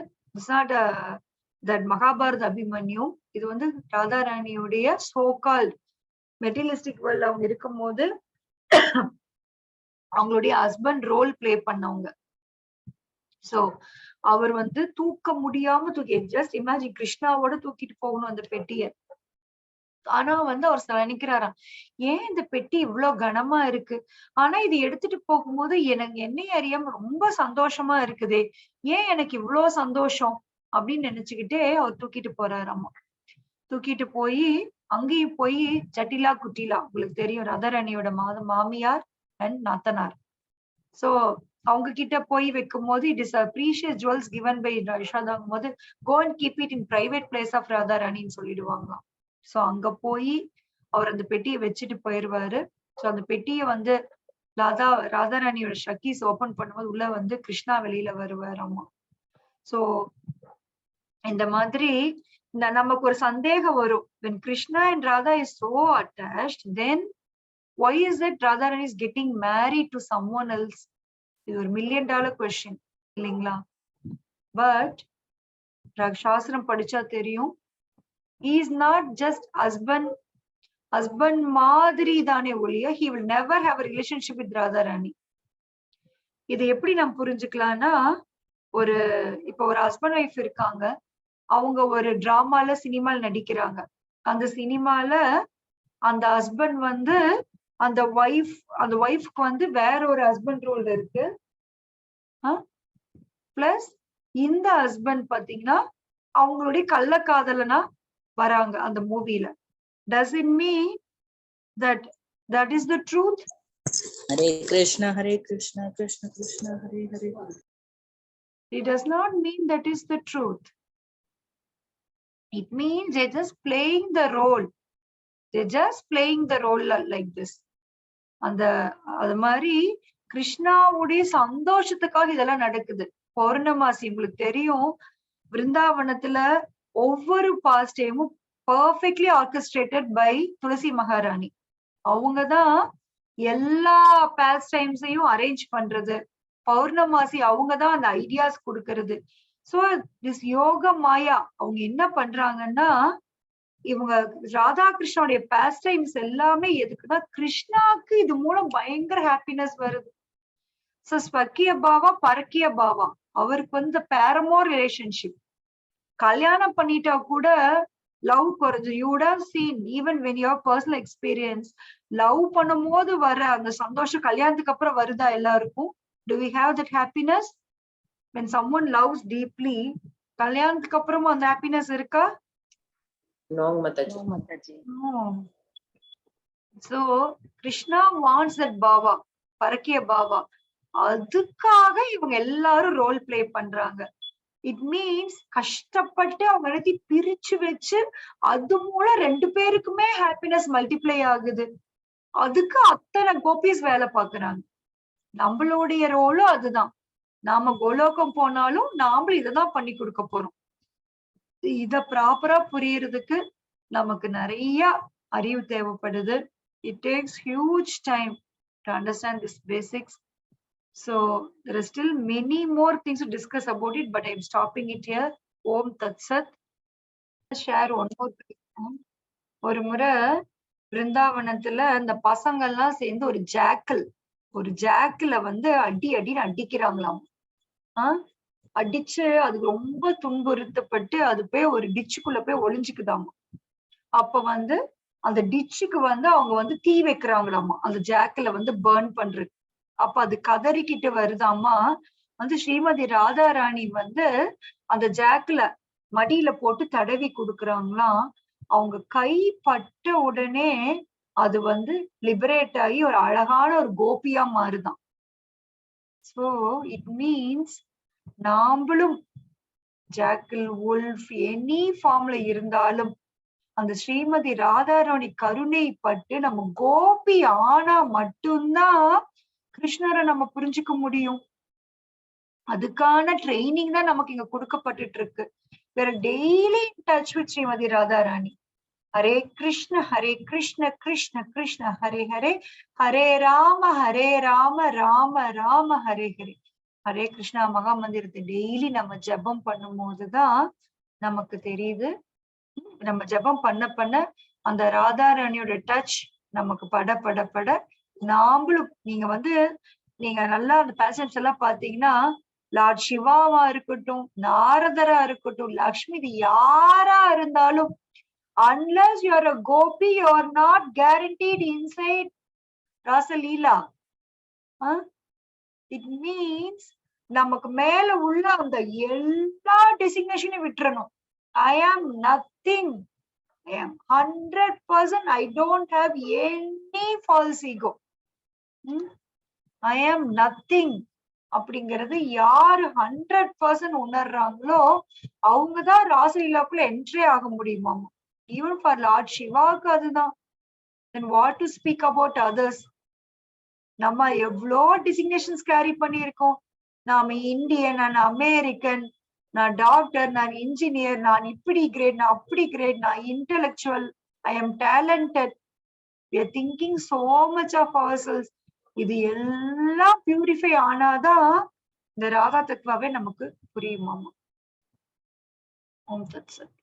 A: தட் மகாபாரத அபிமன்யு, இது வந்து ராதாராணியுடைய சோகால் மெட்டீரியலிஸ்டிக் வேர்ல்ட் அவங்க இருக்கும் போது அவங்களுடைய ஹஸ்பண்ட் ரோல் பிளே பண்ணவங்க. சோ அவர் வந்து தூக்க முடியாம ஜஸ்ட் இமேஜின் கிருஷ்ணாவோட தூக்கிட்டு போகணும் அந்த பெட்டிய. ஆனா வந்து அவர் நினைக்கிறாராம், ஏன் இந்த பெட்டி இவ்வளவு கனமா இருக்கு, ஆனா இது எடுத்துட்டு போகும்போது எனக்கு என்னை அறியாம ரொம்ப சந்தோஷமா இருக்குதே, ஏன் எனக்கு இவ்வளவு சந்தோஷம் அப்படின்னு நினைச்சுக்கிட்டே அவர் தூக்கிட்டு போறாராமா. தூக்கிட்டு போய் அங்கேயும் போய் ஜட்டிலா குட்டிலா, உங்களுக்கு தெரியும் ராதாராணியோட மாமியார் அண்ட் நாத்தனார். சோ அவங்க கிட்ட போய் வைக்கும் போது it is a precious jewels given by யசோதாங்கும் போது go and keep it in private place of ராதாராணின்னு சொல்லிடுவாங்களாம். சோ அங்க போய் அவர் அந்த பெட்டியை வச்சுட்டு போயிருவாரு. சோ அந்த பெட்டியை வந்து ராதாராணியோட ஷக்கீஸ் ஓபன் பண்ணும்போது உள்ள வந்து கிருஷ்ணா வெளியில வருவாராமா. சோ இந்த மாதிரி நமக்கு ஒரு சந்தேகம் வரும், when Krishna and Radha is so attached, then why is it Radharani is getting married to someone else? இது ஒரு $1 million question இல்லைங்களா? பட் சாஸ்திரம் படிச்சா தெரியும், he is not just husband மாதிரி தானே ஒழிய he will never have a relationship with Radharani. இது எப்படி நாம் புரிஞ்சுக்கலாம்னா, இப்ப ஒரு ஹஸ்பண்ட் ஒய்ஃப் இருக்காங்க, அவங்க ஒரு டிராமால சினிமால நடிக்கிறாங்க. அந்த சினிமால அந்த ஹஸ்பண்ட் வந்து அந்த ஒய்ஃப்க்கு வந்து வேற ஒரு ஹஸ்பண்ட் ரோல் இருக்கு. பிளஸ் இந்த ஹஸ்பண்ட் பாத்தீங்கன்னா அவங்களுடைய கள்ளக்காதலனா வராங்க அந்த மூவில. Does it mean that is the truth?
B: Hare Krishna Krishna Krishna Hare Hare.
A: It does not mean that is the truth. It means they're just playing the role. They're just playing the role like this. அது மாதிரி கிருஷ்ணாவுடைய சந்தோஷத்துக்காக இதெல்லாம் நடக்குது. பௌர்ணமாசி உங்களுக்கு தெரியும், விருந்தாவனத்துல ஒவ்வொரு past டைமும் perfectly orchestrated by துளசி மகாராணி. அவங்கதான் எல்லா பாஸ்ட் டைம்ஸையும் அரேஞ்ச் பண்றது. பௌர்ணமாசி அவங்கதான் அந்த ஐடியாஸ் கொடுக்கறது. சோ திஸ் யோக மாயா அவங்க என்ன பண்றாங்கன்னா, இவங்க ராதாகிருஷ்ணனுடைய பாஸ்ட் டைம்ஸ் எல்லாமே எதுக்குன்னா கிருஷ்ணாக்கு இது மூலம் பயங்கர ஹாப்பினஸ் வருது. சோ ஸ்வக்கிய பாவா பரக்கிய பாவா, அவருக்கு வந்து பேரமோர் ரிலேஷன்ஷிப். கல்யாணம் பண்ணிட்டா கூட லவ் குறைஞ்சு, you would have seen even when your personal experience, love பண்ணும் போது வர அந்த சந்தோஷம் கல்யாணத்துக்கு அப்புறம் வருதா எல்லாருக்கும்? Do we have that happiness? When someone loves deeply, கல்யாணத்துக்கு அப்புறமும் அந்த ஹாப்பினஸ் இருக்கா?
C: No, Mataji.
A: No. So Krishna wants that பாவா, பரக்கிய பாவா. அதுக்காக இவங்க எல்லாரும் ரோல் பிளே பண்றாங்க. இட் மீன்ஸ் கஷ்டப்பட்டு அவங்க எல்லாத்தையும் பிரிச்சு வச்சு அது மூலம் 2 பேருக்குமே ஹாப்பினஸ் மல்டிப்ளை ஆகுது. அதுக்கு அத்தனை கோபிஸ் வேலை பாக்குறாங்க. நம்மளுடைய ரோலும் அதுதான். நாம கோலோகம் போனாலும் நாமளும் இததான் பண்ணி கொடுக்க போறோம். இத ப்ராப்பரா புரியறதுக்கு நமக்கு நிறைய அறிவு தேவைப்படுது. It takes huge time to understand this basics. So there are still many more things to discuss about it, but I'm stopping it here. Om Tat Sat. Share one more thing. ஒரு முறை பிருந்தாவனத்துல அந்த பசங்கள்லாம் சேர்ந்து ஒரு ஜாக்கில வந்து அடின்னு அடிக்கிறாங்களாம். அடிச்சு அதுக்கு ரொம்ப துன்புறுத்தப்பட்டு அது போய் ஒரு டிச்சுக்குள்ள போய் ஒளிஞ்சுக்குதாமா. அப்ப வந்து அந்த டிச்சுக்கு வந்து அவங்க வந்து தீ வைக்கிறாங்களாமா, அந்த ஜாக்கில வந்து பர்ன் பண்றது. அப்ப அது கதறிக்கிட்டு வருதாமா. வந்து ஸ்ரீமதி ராதாராணி வந்து அந்த ஜாக்கில மடியில போட்டு தடவி கொடுக்குறாங்களாம். அவங்க கை பட்ட உடனே அது வந்து லிபரேட் ஆகி ஒரு அழகான ஒரு கோபியா மாறுதான். சோ இட் மீன்ஸ் நாமளும் ஜாக்கில், உல்ஃப், எனி ஃபார்ம்ல இருந்தாலும் அந்த ஸ்ரீமதி ராதாராணி கருணை பட்டு நம்ம கோபி ஆனா மட்டும்தான் கிருஷ்ணரை நம்ம புரிஞ்சுக்க முடியும். அதுக்கான ட்ரைனிங் தான் நமக்கு இங்க கொடுக்கப்பட்டு இருக்கு. வேற daily in touch with Srimati Radharani. Hare Krishna Krishna Krishna Hare Hare, Hare Rama Rama Rama Hare Hare. Hare Krishna மகா மந்திரத்தை டெய்லி நம்ம ஜபம் பண்ணும் போதுதான் நமக்கு தெரியுது. நம்ம ஜபம் பண்ண அந்த ராதாராணியோட டச் நமக்கு பட நாமளும் நீங்க நல்லா அந்த பேசன்ஸ் எல்லாம் பாத்தீங்கன்னா, லார்ட் சிவாவா இருக்கட்டும், நாரதரா இருக்கட்டும், லக்ஷ்மி, இது யாரா இருந்தாலும், unless you are a gopi, you are not guaranteed inside Rasaleela. It means நமக்கு மேல உள்ள அந்த எல்லா டெசிக்னேஷனையும் விட்டுறணும். I am nothing. I am 100%. I don't have any false ego. I am nothing. அப்படிங்கிறது யாரு 100% உணர்றாங்களோ அவங்கதான் ராசலீலாக்குள்ள என்ட்ரி ஆக முடியுமாமா. ஈவன் ஃபார் லார்ட் சிவாக்கு அதுதான். Then what to speak about others? நம்ம எவ்வளோ டிசிக்னேஷன்ஸ் கேரி பண்ணியிருக்கோம். நாம இந்தியன், நான் அமெரிக்கன், நான் டாக்டர், நான் இன்ஜினியர், நான் இப்படி கிரேட், நான் அப்படி கிரேட், நான் intellectual, I am talented. We are thinking so much of ourselves. இது எல்லாம் பியூரிஃபை ஆனாதான் இந்த ராதா தத்துவாவே நமக்கு புரியுமாமா. ஓம் தத் சத்.